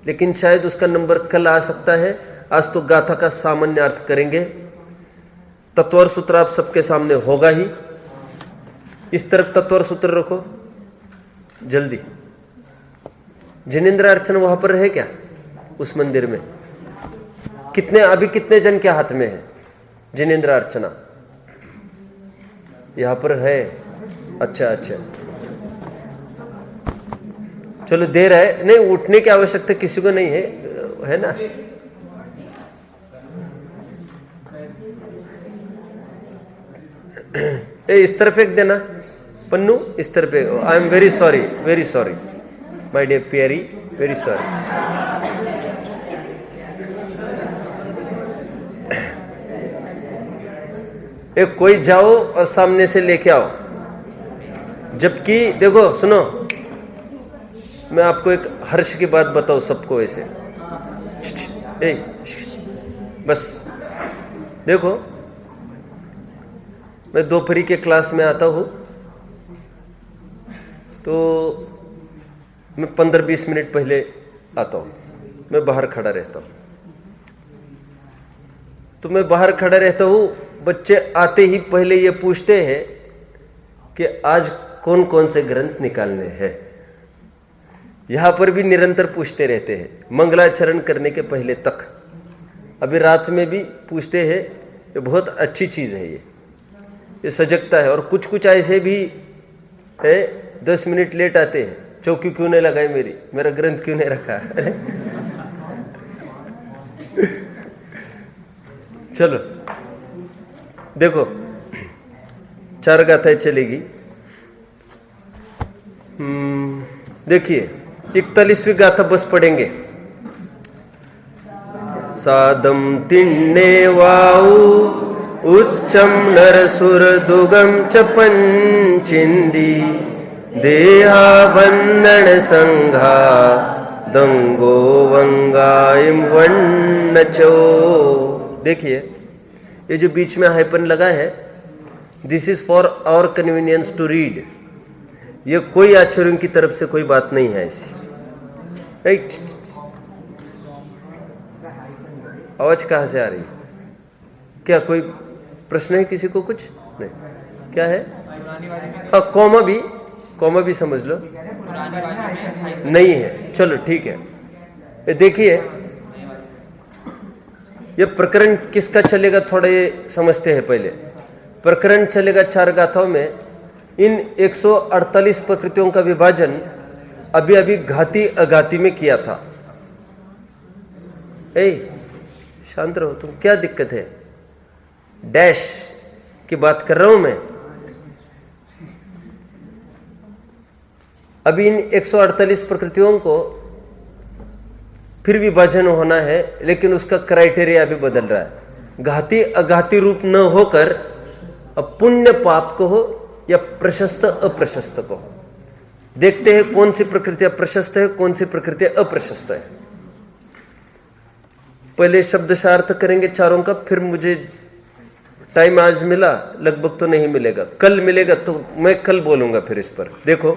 लेकिन शायद उसका नंबर कल आ सकता है। आज तो गाथा का सामान्य अर्थ करेंगे। तत्वर सूत्र आप सबके सामने होगा ही। इस तरफ तत्वर सूत्र रखो जल्दी। जिनेंद्र अर्चन वहां पर है क्या उस मंदिर में? अभी कितने जन के हाथ में है जिनेंद्र अर्चना? यहां पर है। अच्छा, चलो देर है, नहीं उठने की आवश्यकता किसी को नहीं है ना? इस तरफ एक देना पन्नू, इस तरफ। I am very sorry my dear प्यारी, वेरी सॉरी। एक कोई जाओ और सामने से लेके आओ। जबकि देखो सुनो, मैं आपको एक हर्ष की बात बताऊं सबको ऐसे। बस देखो, मैं दोपहरी के क्लास में आता हूं तो मैं 15-20 मिनट पहले आता हूं। मैं बाहर खड़ा रहता हूं, तो मैं बाहर खड़ा रहता हूं। बच्चे आते ही पहले ये पूछते हैं कि आज कौन कौन से ग्रंथ निकालने हैं। यहां पर भी निरंतर पूछते रहते हैं, मंगलाचरण करने के पहले तक। अभी रात में भी पूछते हैं। ये बहुत अच्छी चीज है, ये सजगता है। और कुछ कुछ ऐसे भी है 10 मिनट लेट आते हैं, चौकी क्यों नहीं लगाई मेरा ग्रंथ क्यों नहीं रखा? चलो देखो, 4 गाथाएं चलेगी। देखिए 41वीं गाथा बस पढ़ेंगे। सादम तिन्ने वाऊ उच्चम नरसुर दुगम च पंचिंदी देहा बंधन संघा दंगो वंगाइम वन्नचो। देखिए ये जो बीच में हाइपन लगा है, this is for our convenience to read. ये कोई आचार्यों की तरफ से कोई बात नहीं है ऐसी। राइट? आवाज कहां से आ रही? क्या कोई प्रश्न है किसी को? कुछ नहीं। क्या है? हाँ, कॉमा भी समझ लो। नहीं है, चलो ठीक है। देखिए ये प्रकरण किसका चलेगा, थोड़ा ये समझते हैं पहले। प्रकरण चलेगा 4 गाथाओं में। इन 148 प्रकृतियों का विभाजन अभी अभी घाती अघाती में किया था। शांत रहो तुम, क्या दिक्कत है? डैश की बात कर रहा हूं मैं। अभी इन 148 प्रकृतियों को फिर विभाजन होना है, लेकिन उसका क्राइटेरिया अभी बदल रहा है। घाती अघाती रूप न होकर अब पुण्य पाप को हो या प्रशस्त अप्रशस्त को। देखते हैं कौन सी प्रकृतियां प्रशस्त है, कौन सी प्रकृतियां अप्रशस्त है। पहले शब्दशार्थ करेंगे चारों का, फिर मुझे टाइम आज मिला, लगभग तो नहीं मिलेगा, कल मिलेगा तो मैं कल बोलूंगा फिर इस पर। देखो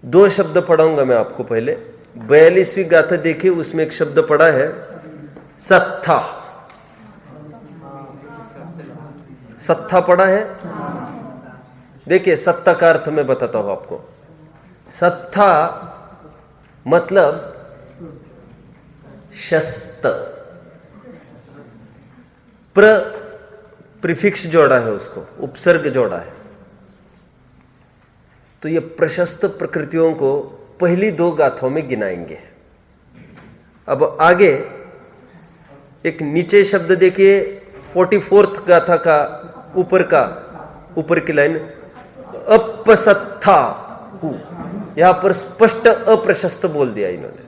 2 शब्द पढ़ाऊंगा मैं आपको। पहले 42वीं गाथा देखिए, उसमें एक शब्द पढ़ा है सत्था। सत्ता पढ़ा है? देखिए सत्ता का अर्थ मैं बताता हूं आपको। सत्ता मतलब शस्त, प्रीफिक्स जोड़ा है, उसको उपसर्ग जोड़ा है। तो ये प्रशस्त प्रकृतियों को पहली 2 गाथों में गिनाएंगे। अब आगे एक नीचे शब्द देखिए, 44th गाथा का ऊपर की लाइन, अपसत्था हु, यहां पर स्पष्ट अप्रशस्त बोल दिया इन्होंने।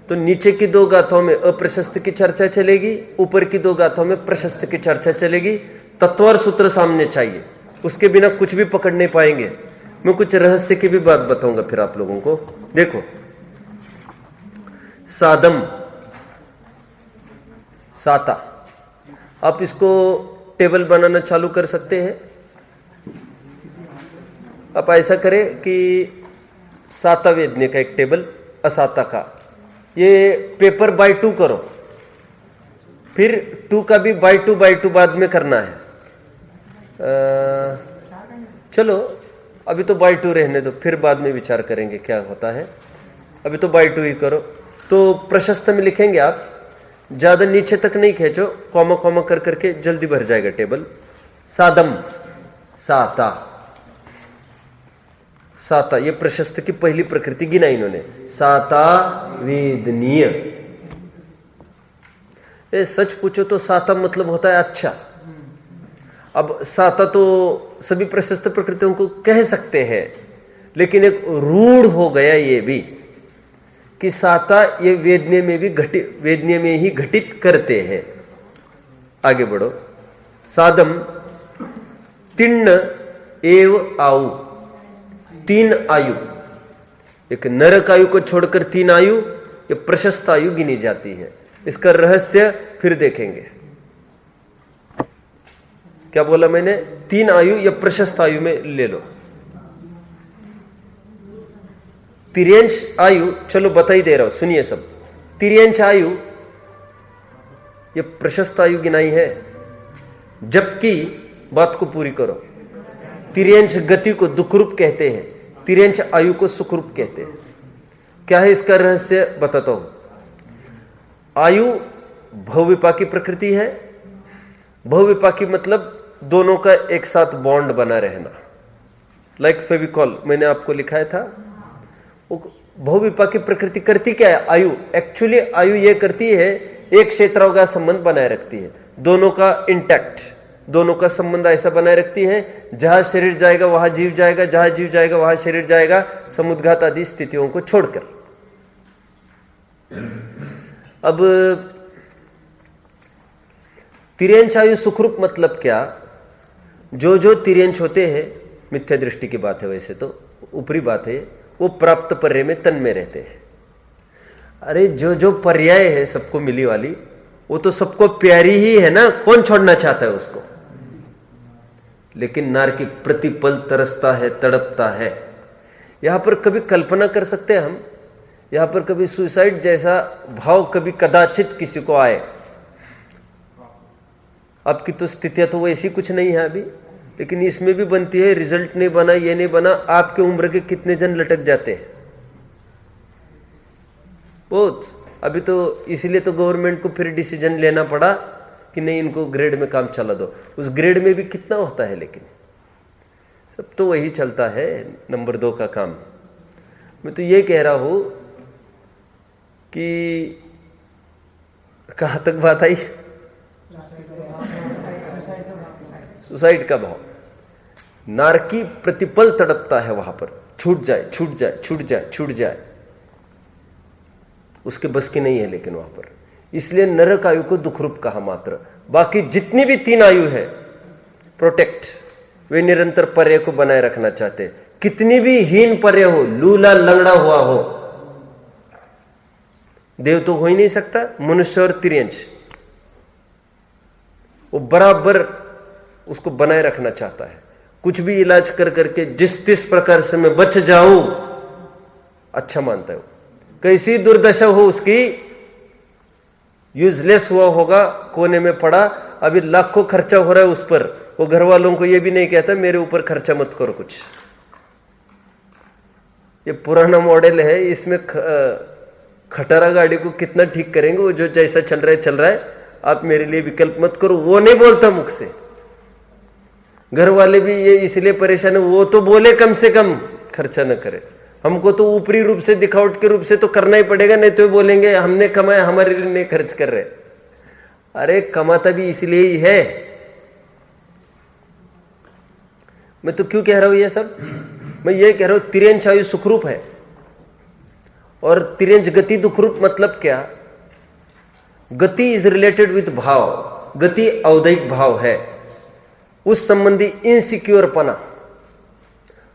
तो नीचे की 2 गाथों में अप्रशस्त की चर्चा चलेगी, ऊपर की 2 गाथों में प्रशस्त की चर्चा चलेगी। तत्व और सूत्र सामने चाहिए, उसके बिना कुछ भी पकड़ नहीं पाएंगे। मैं कुछ रहस्य की भी बात बताऊंगा फिर आप लोगों को। देखो, सादम, साता, आप इसको टेबल बनाना चालू कर सकते हैं। आप ऐसा करें कि साता वेदने का एक टेबल, असाता का, ये पेपर बाय 2 करो, फिर 2 का भी बाय 2 बाद में करना है। चलो अभी तो बाय 2 रहने दो, फिर बाद में विचार करेंगे क्या होता है। अभी तो बाय 2 ही करो। तो प्रशस्त में लिखेंगे आप, ज्यादा नीचे तक नहीं खींचो, कॉमा कॉमा कर करके जल्दी भर जाएगा टेबल। सादम, साता, साता, ये प्रशस्त की पहली प्रकृति गिना इन्होंने, साता वेदनीय। सच पूछो तो साता मतलब होता है अच्छा। अब साता तो सभी प्रशस्त प्रकृतियों को कह सकते हैं, लेकिन एक रूढ़ हो गया ये भी कि साता ये वेदनीय में ही घटित करते हैं। आगे बढ़ो। सादम तिन्न एव आयु, 3 आयु, एक नरक आयु को छोड़कर 3 आयु ये प्रशस्त आयु गिनी जाती है। इसका रहस्य फिर देखेंगे। क्या बोला मैंने? 3 आयु या प्रशस्त आयु में ले लो। तिर्यंश आयु, चलो बता ही दे रहा हूं, सुनिए सब। तिर्यंश आयु ये प्रशस्त आयु गिनाई है, जबकि बात को पूरी करो, तिर्यंश गति को दुखरूप कहते हैं, तिर्यंश आयु को सुखरूप कहते हैं। क्या है इसका रहस्य? बताता हूं। आयु भवविपाकी प्रकृति है। भवविपाकी मतलब दोनों का एक साथ बॉन्ड बना रहना, लाइक फेविकॉल मैंने आपको लिखाया था। भवविपाकी प्रकृति करती क्या है? आयु, एक्चुअली आयु ये करती है, एक क्षेत्रों का संबंध बनाए रखती है, दोनों का इंटैक्ट, दोनों का संबंध ऐसा बनाए रखती है, जहां शरीर जाएगा वहां जीव जाएगा, जहां जीव जाएगा वहां शरीर जाएगा, समुद्घात आदि स्थितियों को छोड़कर। अब तिर्यंश आयु सुखरूप मतलब क्या? जो तिर्यंश होते हैं, मिथ्या दृष्टि की बात है, वैसे तो ऊपरी बात है, वो प्राप्त पर्याय में तन में रहते हैं। अरे जो पर्याय है सबको मिली वाली, वो तो सबको प्यारी ही है ना, कौन छोड़ना चाहता है उसको? लेकिन नार की प्रतिपल तरसता है, तड़पता है। यहां पर कभी कल्पना कर सकते हैं हम, यहां पर कभी सुसाइड जैसा भाव कभी कदाचित किसी को आए। आपकी तो स्थितियां तो वैसी कुछ नहीं है अभी, लेकिन इसमें भी बनती है, रिजल्ट नहीं बना, ये नहीं बना। आपके उम्र के कितने जन लटक जाते हैं, बहुत। अभी तो इसीलिए तो गवर्नमेंट को फिर डिसीजन लेना पड़ा कि नहीं, इनको ग्रेड में काम चला दो। उस ग्रेड में भी कितना होता है, लेकिन सब तो वही चलता है, नंबर 2 का काम। मैं तो ये कह रहा हूं कि कहां तक बात आई? सुसाइड का भाव। नारकी प्रतिपल तड़पता है वहां पर, छूट जाए छूट जाए छूट जाए छूट जाए, उसके बस की नहीं है लेकिन वहां पर। इसलिए नरक आयु को दुखरूप कहा मात्र। बाकी जितनी भी 3 आयु है प्रोटेक्ट, वे निरंतर पर्याय को बनाए रखना चाहते। कितनी भी हीन पर्याय हो, लूला लंगड़ा हुआ हो, देव तो हो ही नहीं सकता, मनुष्य और तिर्यंश, वो बराबर उसको बनाए रखना चाहता है। कुछ भी इलाज कर करके जिस प्रकार से मैं बच जाऊं अच्छा मानता है। कैसी दुर्दशा हो उसकी, यूजलेस हुआ होगा, कोने में पड़ा, अभी लाखों खर्चा हो रहा है उस पर, वो घर वालों को ये भी नहीं कहता मेरे ऊपर खर्चा मत करो कुछ। ये पुराना मॉडल है, इसमें खटारा गाड़ी को कितना ठीक करेंगे, वो जो जैसा चल रहा है, आप मेरे लिए विकल्प मत करो, वो नहीं बोलता मुख से। घर वाले भी ये इसलिए परेशान है, वो तो बोले कम से कम खर्चा न करे, हमको तो ऊपरी रूप से दिखावट के रूप से तो करना ही पड़ेगा, नहीं तो बोलेंगे हमने कमाया हमारे लिए नहीं खर्च कर रहे। अरे कमाता भी इसलिए ही है। मैं तो क्यों कह रहा हूं ये सब? मैं ये कह रहा हूं तिर्यंच आयु सुखरूप है और तिर्यंच गति दुखरूप। मतलब क्या? गति इज रिलेटेड विथ भाव, गति औदैहिक भाव है, उस संबंधी इनसिक्योरपना।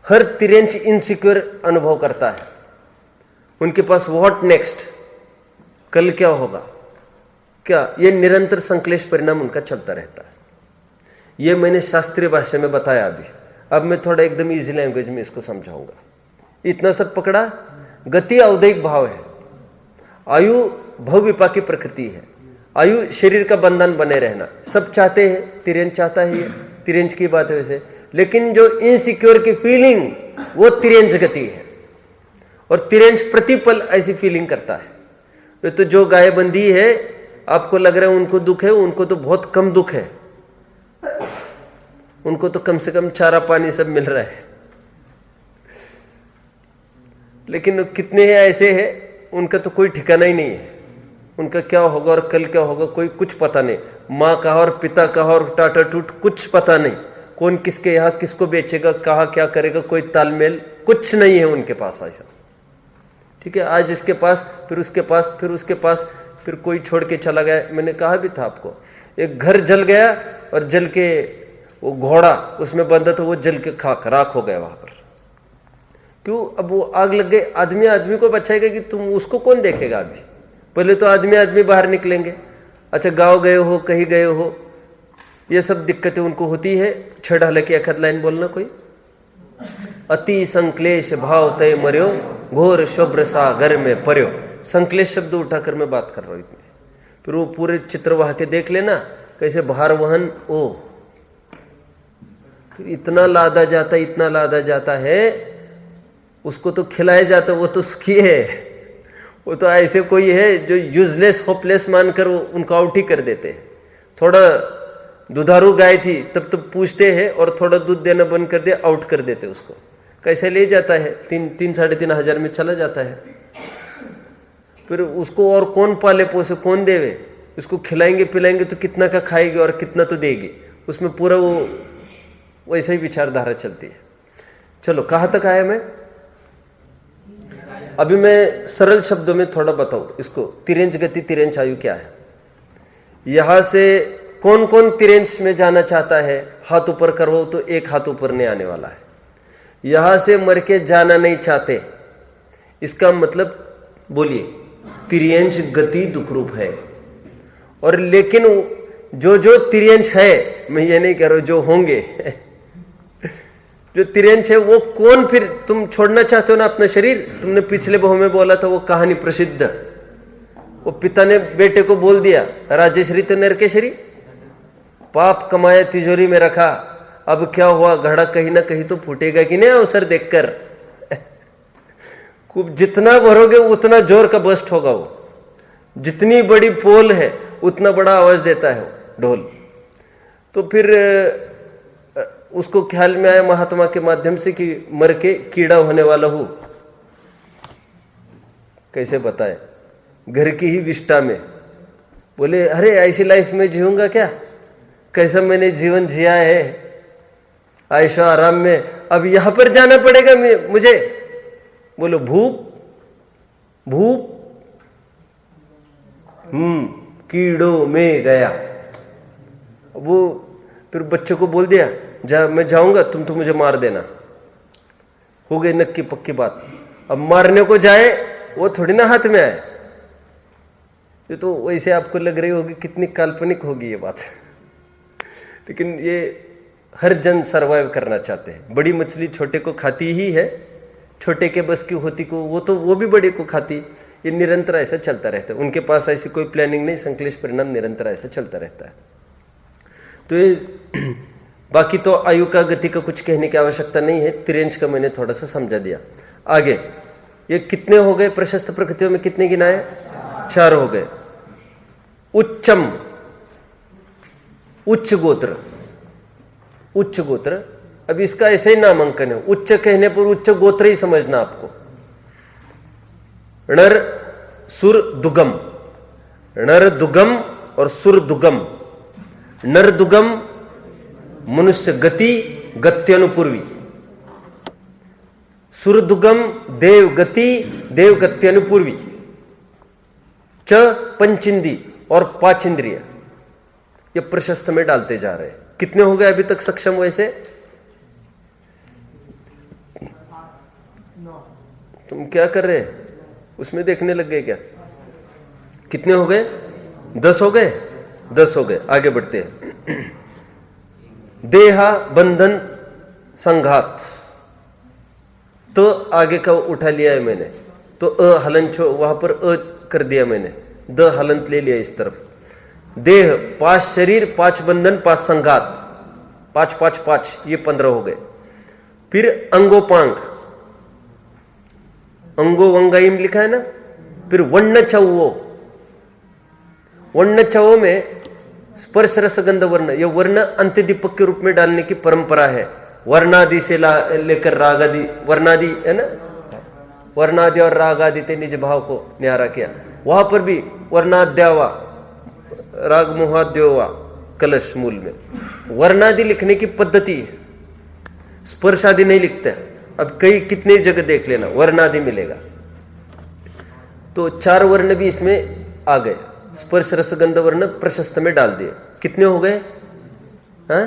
हर तिर्यंच इनसिक्योर अनुभव करता है, उनके पास व्हाट नेक्स्ट, कल क्या होगा, क्या, ये निरंतर संक्लेश परिणाम उनका चलता रहता है। ये मैंने शास्त्रीय भाषा में बताया अभी, अब मैं थोड़ा एकदम इजी लैंग्वेज में इसको समझाऊंगा। इतना सब पकड़ा? गति औदैहिक भाव है, आयु भवविपाकी प्रकृति है, आयु शरीर का बंधन बने रहना सब चाहते हैं, तिर्यंच चाहता है, ये तिर्यंच की बात है वैसे। लेकिन जो इनसिक्योर की फीलिंग, वो तिर्यंच गति है, और तिर्यंच प्रतिपल ऐसी फीलिंग करता है। ये तो जो गाय बंदी है, आपको लग रहा है उनको दुख है, उनको तो बहुत कम दुख है, उनको तो कम से कम चारा पानी सब मिल रहा है। लेकिन कितने हैं ऐसे हैं, उनका तो कोई ठिकाना ही नहीं है, उनका क्या होगा और कल क्या होगा कोई कुछ पता नहीं। माँ का और पिता का और टाटा टूट कुछ पता नहीं, कौन किसके यहाँ किसको बेचेगा, कहाँ क्या करेगा, कोई तालमेल कुछ नहीं है उनके पास ऐसा। ठीक है, आज इसके पास, फिर उसके पास, फिर उसके पास, फिर कोई छोड़ के चला गया। मैंने कहा भी था आपको, एक घर जल गया और जल के वो घोड़ा उसमें बंधा था, वो जल के खाक राख हो गया वहां पर। क्यों? अब वो आग लग गई, आदमी आदमी को बचाएगा कि तुम उसको कौन देखेगा? अभी पहले तो आदमी आदमी बाहर निकलेंगे। अच्छा, गाँव गए हो, कहीं गए हो, ये सब दिक्कतें उनको होती है। छड़ हलकी अखत लाइन बोलना कोई। अति संक्लेश भाव तय मर्यो, घोर शुभ्र सागर में पर्यो। संक्लेश शब्द उठाकर मैं बात कर रहा हूं इतने। फिर वो पूरे चित्र वहां के देख लेना, कैसे भार वहन, ओ फिर इतना लादा जाता, इतना लादा जाता है, उसको तो खिलाया जाता, वो तो सुखी है। वो तो ऐसे कोई है जो यूजलेस होपलेस मानकर उनको आउट ही कर देते हैं। थोड़ा दुधारू गाय थी तब तो पूछते हैं, और थोड़ा दूध देना बंद कर दिया, आउट कर देते उसको। कैसे ले जाता है, 3-3 हजार में चला जाता है। फिर उसको और कौन पाले पोसे, कौन देवे? उसको खिलाएंगे पिलाएंगे तो कितना का खाएगी और कितना तो देगी, उसमें पूरा वो वैसे ही विचारधारा चलती है। चलो, कहाँ तक आया मैं? अभी मैं सरल शब्दों में थोड़ा बताऊं इसको, तिर्यंच गति तिर्यंच आयु क्या है। यहां से कौन कौन तिर्यंच में जाना चाहता है? हाथ ऊपर करो तो एक हाथ ऊपर नहीं आने वाला है। यहां से मर के जाना नहीं चाहते, इसका मतलब बोलिए तिर्यंच गति दुखरूप है। और लेकिन जो जो तिर्यंच है, मैं ये नहीं कह रहा हूं जो होंगे जो तिर्यंच है वो कौन? फिर तुम छोड़ना चाहते हो ना अपना शरीर। तुमने पिछले बहु में बोला था वो कहानी प्रसिद्ध, वो पिता ने बेटे को बोल दिया, राजेश्वरी तो नरकेश्वरी, पाप कमाया तिजोरी में रखा, अब क्या हुआ, घड़ा कहीं ना कहीं तो फूटेगा कि नहीं अवसर देखकर। खूब जितना भरोगे उतना जोर का बस्ट होगा वो, जितनी बड़ी पोल है उतना बड़ा आवाज देता है ढोल। तो फिर उसको ख्याल में आया महात्मा के माध्यम से कि मर के कीड़ा होने वाला हूं। कैसे बताए? घर की ही विष्टा में बोले, अरे ऐसी लाइफ में जीऊंगा क्या, कैसा मैंने जीवन जिया है आयशा आराम में, अब यहां पर जाना पड़ेगा मुझे। बोलो भूप भूप कीड़ों में गया। वो फिर बच्चे को बोल दिया, जा मैं जाऊंगा, तुम तो मुझे मार देना। हो गई नक्की पक्की बात। अब मारने को जाए वो थोड़ी ना हाथ में आए। ये तो वैसे आपको लग रही होगी कितनी काल्पनिक होगी ये बात, लेकिन ये हर जन सरवाइव करना चाहते हैं। बड़ी मछली छोटे को खाती ही है, छोटे के बस की होती को वो भी बड़े को खाती। ये निरंतर ऐसा चलता रहता है। उनके पास ऐसी कोई प्लानिंग नहीं, संश्लेष परिणाम निरंतर ऐसा चलता रहता है। तो ये बाकी तो आयु का गति का कुछ कहने की आवश्यकता नहीं है, त्रियंश का मैंने थोड़ा सा समझा दिया। आगे ये कितने हो गए प्रशस्त प्रकृतियों में, कितने गिनाए? 4 हो गए। उच्चम, उच्च गोत्र, उच्च गोत्र। अब इसका ऐसे ही नामांकन है, उच्च कहने पर उच्च गोत्र ही समझना आपको। नर सुर दुगम, नर दुगम और सुर दुगम। नर दुगम मनुष्य गति, गत्यनुपूर्वी। सुर दुगम देव गति, देव गत्यनुपूर्वी। च पंचिंदी और 5 इंद्रिय, ये प्रशस्त में डालते जा रहे हैं। कितने हो गए अभी तक सक्षम? वैसे तुम क्या कर रहे हैं, उसमें देखने लग गए क्या? कितने हो गए? 10 हो गए, 10 हो गए। आगे बढ़ते हैं। देहा बंधन संघात, तो आगे का उठा लिया है मैंने, तो अ हलंत वहां पर अ कर दिया मैंने, द हलंत ले लिया इस तरफ। देह 5 शरीर, 5 बंधन, 5 संघात, 5 5 5, ये 15 हो गए। फिर अंगोपांग, अंगो वंगाइम लिखा है ना। फिर वर्ण चौवो, वर्ण चौवो में स्पर्श रस गंध वर्ण, यह वर्ण अंत्य दीपक के रूप में डालने की परंपरा है। वर्णादि से लेकर रागादि, वर्णादि है ना, वर्णादि और रागादि ते निज भाव को न्यारा किया। वहां पर भी वर्णाद्यावा राग मोहाद्योवा कलश मूल में वर्णादि लिखने की पद्धति है, स्पर्श आदि नहीं लिखते। अब कई कितने जगह देख लेना वर्णादि मिलेगा। तो 4 वर्ण भी इसमें आ गए, स्पर्श रसगंध वर्ण प्रशस्त में डाल दिए। कितने हो गए? हाँ,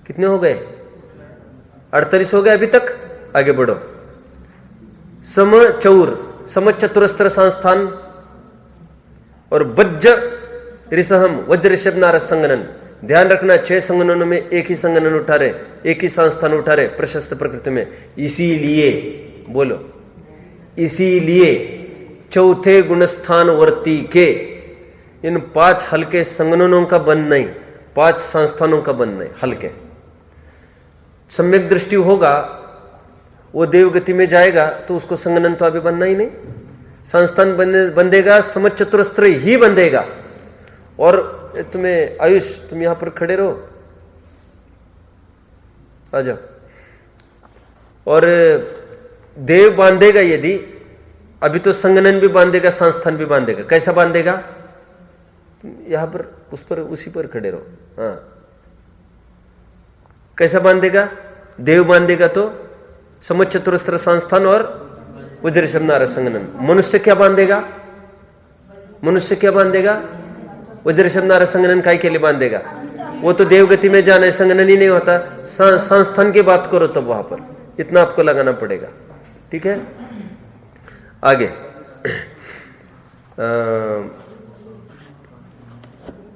कितने हो गए? 48 हो गए अभी तक। आगे बढ़ो। सम चौर, सम चतुरस्त्र संस्थान और वज्र ऋषहम, वज्र ऋषभ नारस संगनन। ध्यान रखना 6 संगननों में एक ही संगनन उठा रहे, एक ही संस्थान उठा रहे प्रशस्त प्रकृति में। इसीलिए बोलो, इसीलिए चौथे गुणस्थान वर्ती के इन 5 हल्के संगननों का बंध नहीं, 5 संस्थानों का बंध नहीं, हल्के। सम्यक दृष्टि होगा, वो देवगति में जाएगा तो उसको संगनन तो अभी बनना ही नहीं। संस्थान बंधेगा, समझ चतुरस्त्र ही बंधेगा। और तुम्हें आयुष, तुम यहां पर खड़े रहो, आ जाओ। और देव बांधेगा, यदि अभी तो संगनन भी बांधेगा, संस्थान भी बांधेगा। कैसा बांधेगा? यहां पर उस पर उसी पर खड़े रहो। हाँ, कैसा बांधेगा? देव बांधेगा तो समझ चतुरस्त्र संस्थान और वज्र शब्द संगनन। मनुष्य क्या बांधेगा? मनुष्य क्या बांधेगा? वज्र शब्द संगनन काय के लिए बांधेगा? वो तो देवगति में जाना है, संगनन ही नहीं होता। संस्थान की बात करो तब वहां पर इतना आपको लगाना पड़ेगा। ठीक है, आगे।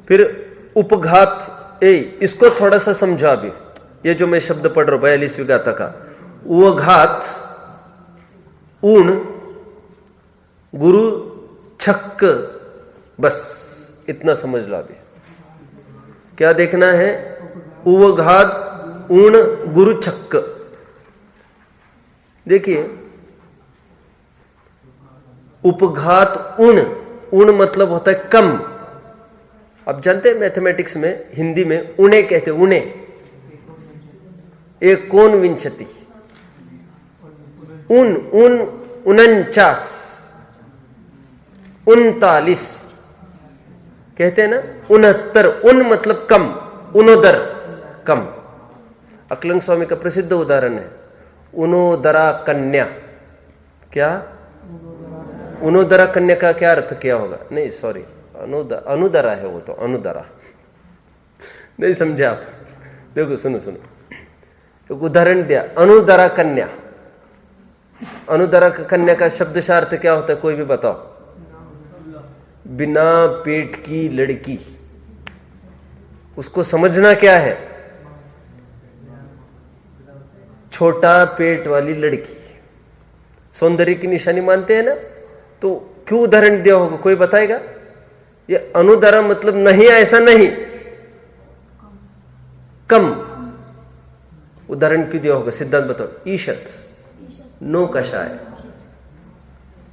फिर उपघात, इसको थोड़ा सा समझा अभी। ये जो मैं शब्द पढ़ रहा हूं 42वीं गाथा का, उघात ऊण गुरु छक्क, बस इतना समझ लो अभी। क्या देखना है? उवघात ऊण गुरु छक्क। देखिए, उपघात ऊण, ऊण मतलब होता है कम। आप जानते हैं मैथमेटिक्स में, हिंदी में ऊणे कहते हैं, ऊणे। 49 ऊन, ऊन 49 39 कहते हैं ना, 69। उन मतलब कम, उनोदर कम। अकलंग स्वामी का प्रसिद्ध उदाहरण है उनोदरा कन्या। क्या? उनोदरा कन्या का क्या अर्थ क्या होगा? नहीं सॉरी, अनुदरा है वो तो, अनुदरा नहीं समझे आप। देखो सुनो सुनो, एक उदाहरण दिया, अनुदरा कन्या। अनुदरा कन्या का शब्दशार्थ क्या होता है? कोई भी बताओ। बिना पेट की लड़की। उसको समझना क्या है? छोटा पेट वाली लड़की। सौंदर्य की निशानी मानते हैं ना, तो क्यों उदाहरण दिया होगा, कोई बताएगा? ये अनुदारा मतलब नहीं, ऐसा नहीं, कम। उदाहरण क्यों दिया होगा, सिद्धांत बताओ। ईशत, नो कषाय।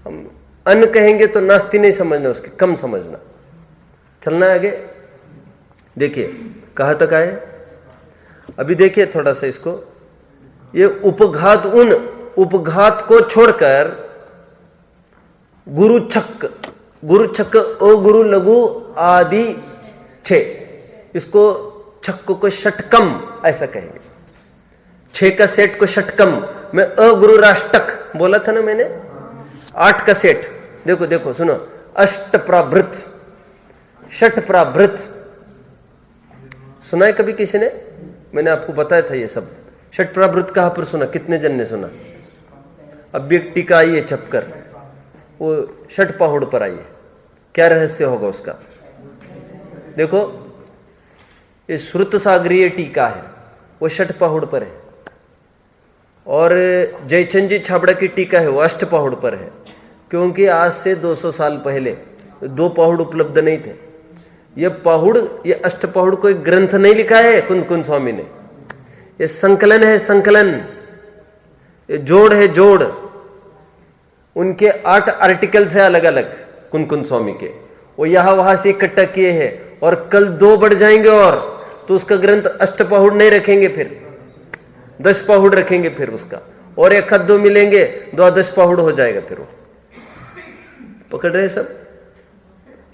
हम अन्न कहेंगे तो नास्ती नहीं समझना, उसके कम समझना। चलना है आगे। देखिए कहां तक आए अभी, देखिए थोड़ा सा इसको। ये उपघात, उन उपघात को छोड़कर गुरु छक्क, गुरु छक्क, ओ गुरु लघु आदि छे, इसको छक्क को षटकम ऐसा कहेंगे। 6 का सेट को षटकम में अगुरु राष्ट्रक बोला था ना मैंने, 8 का सेट। देखो देखो सुनो, अष्ट प्राभृत, षट प्राभृत, सुना है कभी किसी ने? मैंने आपको बताया था ये सब। षट प्राभृत कहां पर सुना, कितने जन ने सुना? अब भी एक टीका आई है छपकर, वो षट पहुड़ पर आई है। क्या रहस्य होगा उसका? देखो ये श्रुत सागरीय टीका है, वो षट पहुड़ पर है, और जयचंद जी छाबड़ा की टीका है, वो अष्ट पहुड़ पर है। क्योंकि आज से 200 साल पहले 2 पहुड़ उपलब्ध नहीं थे। ये पहुड़, ये अष्ट पहुड़ कोई ग्रंथ नहीं लिखा है कुंद कुंद स्वामी ने, ये संकलन है, संकलन, ये जोड़ है, जोड़। उनके 8 आर्टिकल्स है अलग अलग कुंद कुंद स्वामी के, वो यहां वहां से इकट्ठा किए हैं। और कल 2 बढ़ जाएंगे और तो उसका ग्रंथ अष्ट पहुड़ नहीं रखेंगे, फिर 10 पहुड़ रखेंगे फिर उसका, और 1-2 मिलेंगे, 10 पहुड़ हो जाएगा फिर वो। पकड़ रहे सब?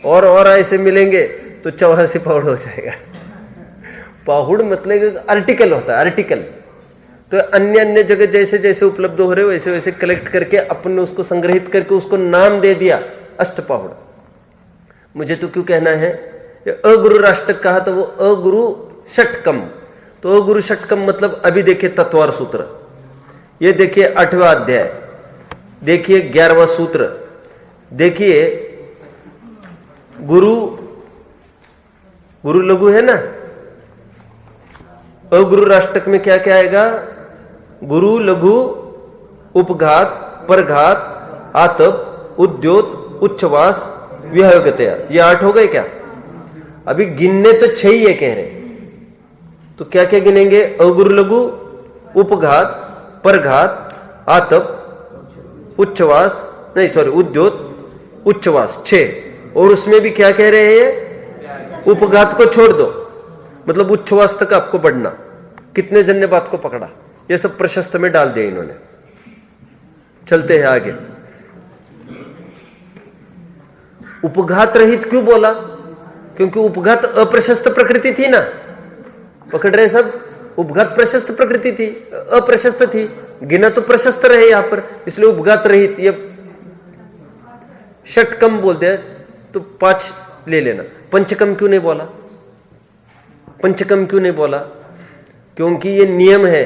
और ऐसे मिलेंगे तो 84 पहुड़ हो जाएगा। पहुड़ मतलब आर्टिकल होता है, आर्टिकल। तो अन्य अन्य जगह जैसे जैसे उपलब्ध हो रहे वैसे वैसे कलेक्ट करके अपन ने उसको संग्रहित करके उसको नाम दे दिया अष्ट पहुड़। मुझे तो क्यों कहना है, अगुरु राष्ट्रक कहा तो वो अगुरु षटकम। तो अगुरु षटकम मतलब अभी देखिए तत्वार सूत्र, ये देखिए 8वां अध्याय, देखिए 11वां सूत्र, देखिए गुरु, गुरु लघु है ना, अगुरु राष्ट्रक में क्या क्या आएगा? गुरु लघु, उपघात, परघात, आतप, उद्योत, उच्छ्वास, विहयोगतया, ये 8 हो गए क्या? अभी गिनने तो 6 ही है कह रहे, तो क्या क्या गिनेंगे? अगुरु लघु, उपघात, परघात, आतप, उच्छ्वास, नहीं सॉरी उद्योत, उच्छ्वास, 6। और उसमें भी क्या कह रहे हैं? उपघात को छोड़ दो, मतलब उच्छ्वास तक आपको बढ़ना। कितने जन ने बात को पकड़ा? ये सब प्रशस्त में डाल दिया इन्होंने। चलते हैं आगे। उपघात रहित क्यों बोला? क्योंकि उपघात अप्रशस्त प्रकृति थी ना, पकड़ रहे सब? उपघात प्रशस्त प्रकृति थी, अप्रशस्त थी, गिना तो प्रशस्त रहे यहां पर, इसलिए उपघात रहित। ये षटकम बोलते हैं तो 5 ले लेना। पंचकम क्यों नहीं बोला? पंचकम क्यों नहीं बोला? क्योंकि ये नियम है,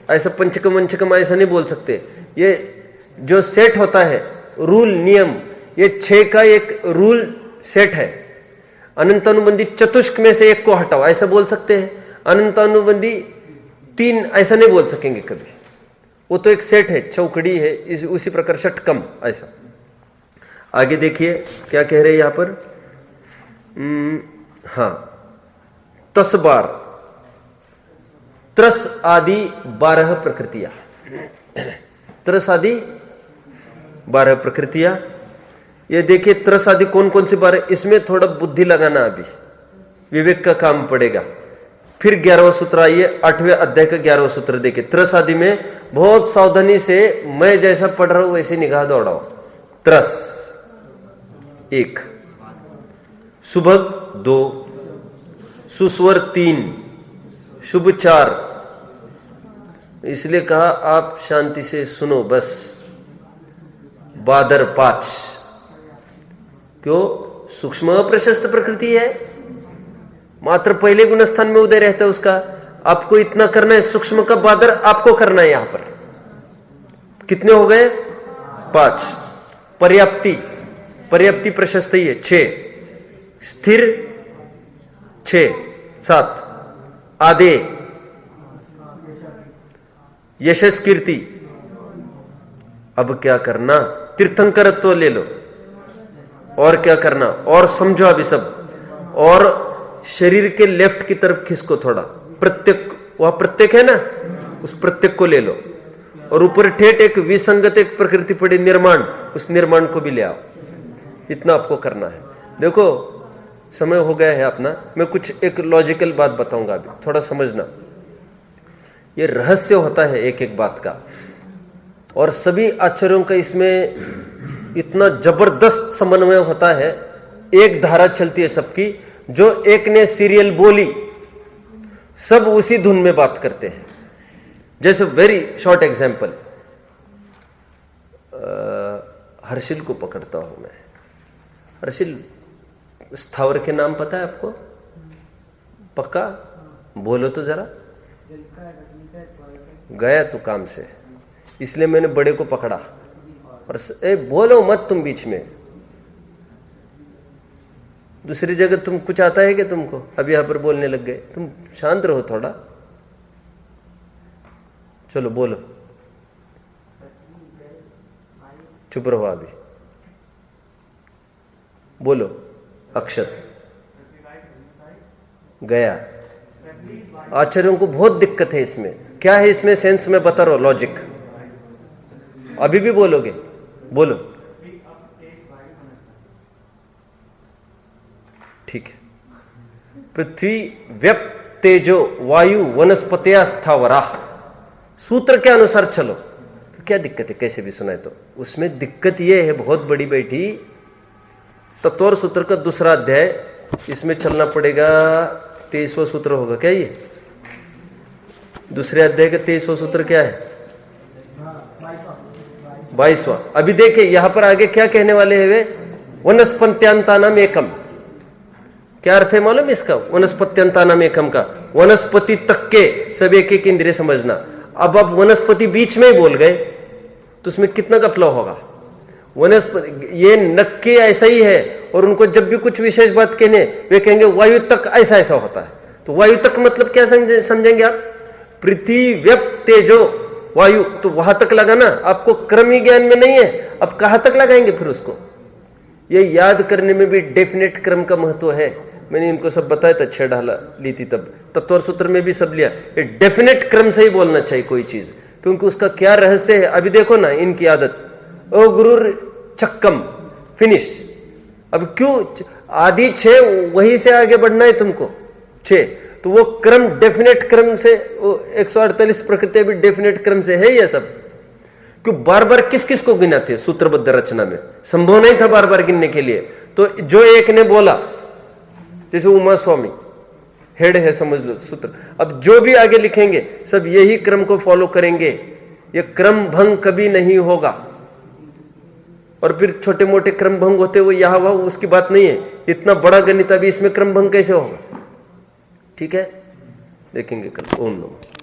ऐसा पंचकम वंचकम ऐसा नहीं बोल सकते। ये जो सेट होता है, रूल, नियम, ये 6 का एक रूल सेट है। अनंत अनुबंधी चतुष्क में से एक को हटाओ ऐसा बोल सकते हैं, अनंत अनुबंधी 3 ऐसा नहीं बोल सकेंगे कभी। वो तो एक सेट है, चौकड़ी है, उसी प्रकार षटकम ऐसा। आगे देखिए क्या कह रहे हैं यहां पर। हाँ, 10 बार, त्रस आदि 12 प्रकृतियां, त्रस आदि 12 प्रकृतियां। ये देखिए त्रस आदि कौन कौन सी 12, इसमें थोड़ा बुद्धि लगाना, अभी विवेक का काम पड़ेगा। फिर 11वां सूत्र आइए, 8वें अध्याय का 11वां सूत्र देखिए। त्रस आदि में बहुत सावधानी से, मैं जैसा पढ़ रहा हूं वैसे निगाह दौड़ाओ। त्रस 1, सुभग 2, सुस्वर 3, शुभ 4। इसलिए कहा आप शांति से सुनो बस। बादर 5, क्यों? सूक्ष्म प्रशस्त प्रकृति है, मात्र पहले गुणस्थान में उदय रहता है उसका। आपको इतना करना है, सूक्ष्म का बादर आपको करना है। यहां पर कितने हो गए? 5। पर्याप्ति, पर्याप्ति प्रशस्त ही है 6, स्थिर 6, 7, आदे, यशस कीर्ति। अब क्या करना? तीर्थंकरत्व ले लो, और क्या करना, और समझो अभी सब। और शरीर के लेफ्ट की तरफ खिसको थोड़ा, प्रत्येक, वह प्रत्येक है ना, उस प्रत्येक को ले लो, और ऊपर ठेठ एक विसंगत एक प्रकृति पड़ी निर्माण, उस निर्माण को भी ले आओ। इतना आपको करना है। देखो समय हो गया है अपना, मैं कुछ एक लॉजिकल बात बताऊंगा अभी, थोड़ा समझना। ये रहस्य होता है एक एक बात का, और सभी आचार्यों का इसमें इतना जबरदस्त समन्वय होता है। एक धारा चलती है सबकी, जो एक ने सीरियल बोली सब उसी धुन में बात करते हैं। जैसे वेरी शॉर्ट एग्जांपल, हर्षिल को पकड़ता हूं मैं। हर्षिल, स्थावर के नाम पता है आपको? पक्का बोलो तो जरा। गया तू काम से, इसलिए मैंने बड़े को पकड़ा। और बोलो मत तुम बीच में, दूसरी जगह तुम कुछ आता है कि तुमको? अब यहां पर बोलने लग गए, तुम शांत रहो थोड़ा। चलो बोलो, चुप रहो अभी, बोलो। अक्षर गया। आचार्यों को बहुत दिक्कत है इसमें। क्या है इसमें सेंस में बता रहा हूं, लॉजिक। अभी भी बोलोगे? बोलो। ठीक है। पृथ्वी व्यप तेजो वायु वनस्पत्या स्थावरा, सूत्र के अनुसार चलो। क्या दिक्कत है? कैसे भी सुनाए तो उसमें दिक्कत यह है बहुत बड़ी बैठी। तत्वर सूत्र का दूसरा अध्याय, इसमें चलना पड़ेगा। 23वां सूत्र होगा क्या ये? दूसरे अध्याय का 23वां सूत्र क्या है? 22वां। अभी देखिए यहां पर आगे क्या कहने वाले हैं वे? वनस्पत्यांतानाम एकम। क्या अर्थ है मालूम इसका? वनस्पत्यांतानाम एकम का वनस्पति तक के सब एक एक इंद्रिय समझना। अब आप वनस्पति बीच में ही बोल गए तो उसमें कितना का फ्लो होगा? वनस्पति ये नक्के ऐसा ही है, और उनको जब भी कुछ विशेष बात कहने वे कहेंगे वायु तक ऐसा ऐसा होता है। तो वायु तक मतलब क्या समझेंगे आप? पृथ्वी व्यप तेजो वायु, तो वहां तक लगाना। आपको क्रम ही ज्ञान में नहीं है, अब कहां तक लगाएंगे फिर उसको? ये याद करने में भी डेफिनेट क्रम का महत्व है। मैंने इनको सब बताया था, 6 ढाला ली थी तब, तत्वर सूत्र में भी सब लिया। ये डेफिनेट क्रम से ही बोलना चाहिए कोई चीज, क्योंकि उसका क्या रहस्य है। अभी देखो ना इनकी आदत, ओ गुरु चक्कम फिनिश। अब क्यों आदि 6 वहीं से आगे बढ़ना है तुमको 6, तो वो क्रम डेफिनेट क्रम से, वो 148 प्रकृति भी डेफिनेट क्रम से है। ये सब क्यों बार बार किस किस को गिनाते? सूत्रबद्ध रचना में संभव नहीं था बार बार गिनने के लिए। तो जो एक ने बोला, जैसे उमा स्वामी हेड है समझ लो सूत्र, अब जो भी आगे लिखेंगे सब यही क्रम को फॉलो करेंगे। ये क्रम भंग कभी नहीं होगा। और फिर छोटे मोटे क्रम भंग होते हुए यहां वहां, उसकी बात नहीं है। इतना बड़ा गणित अभी इसमें क्रम भंग कैसे होगा? ठीक है, देखेंगे कल। ओम नमः।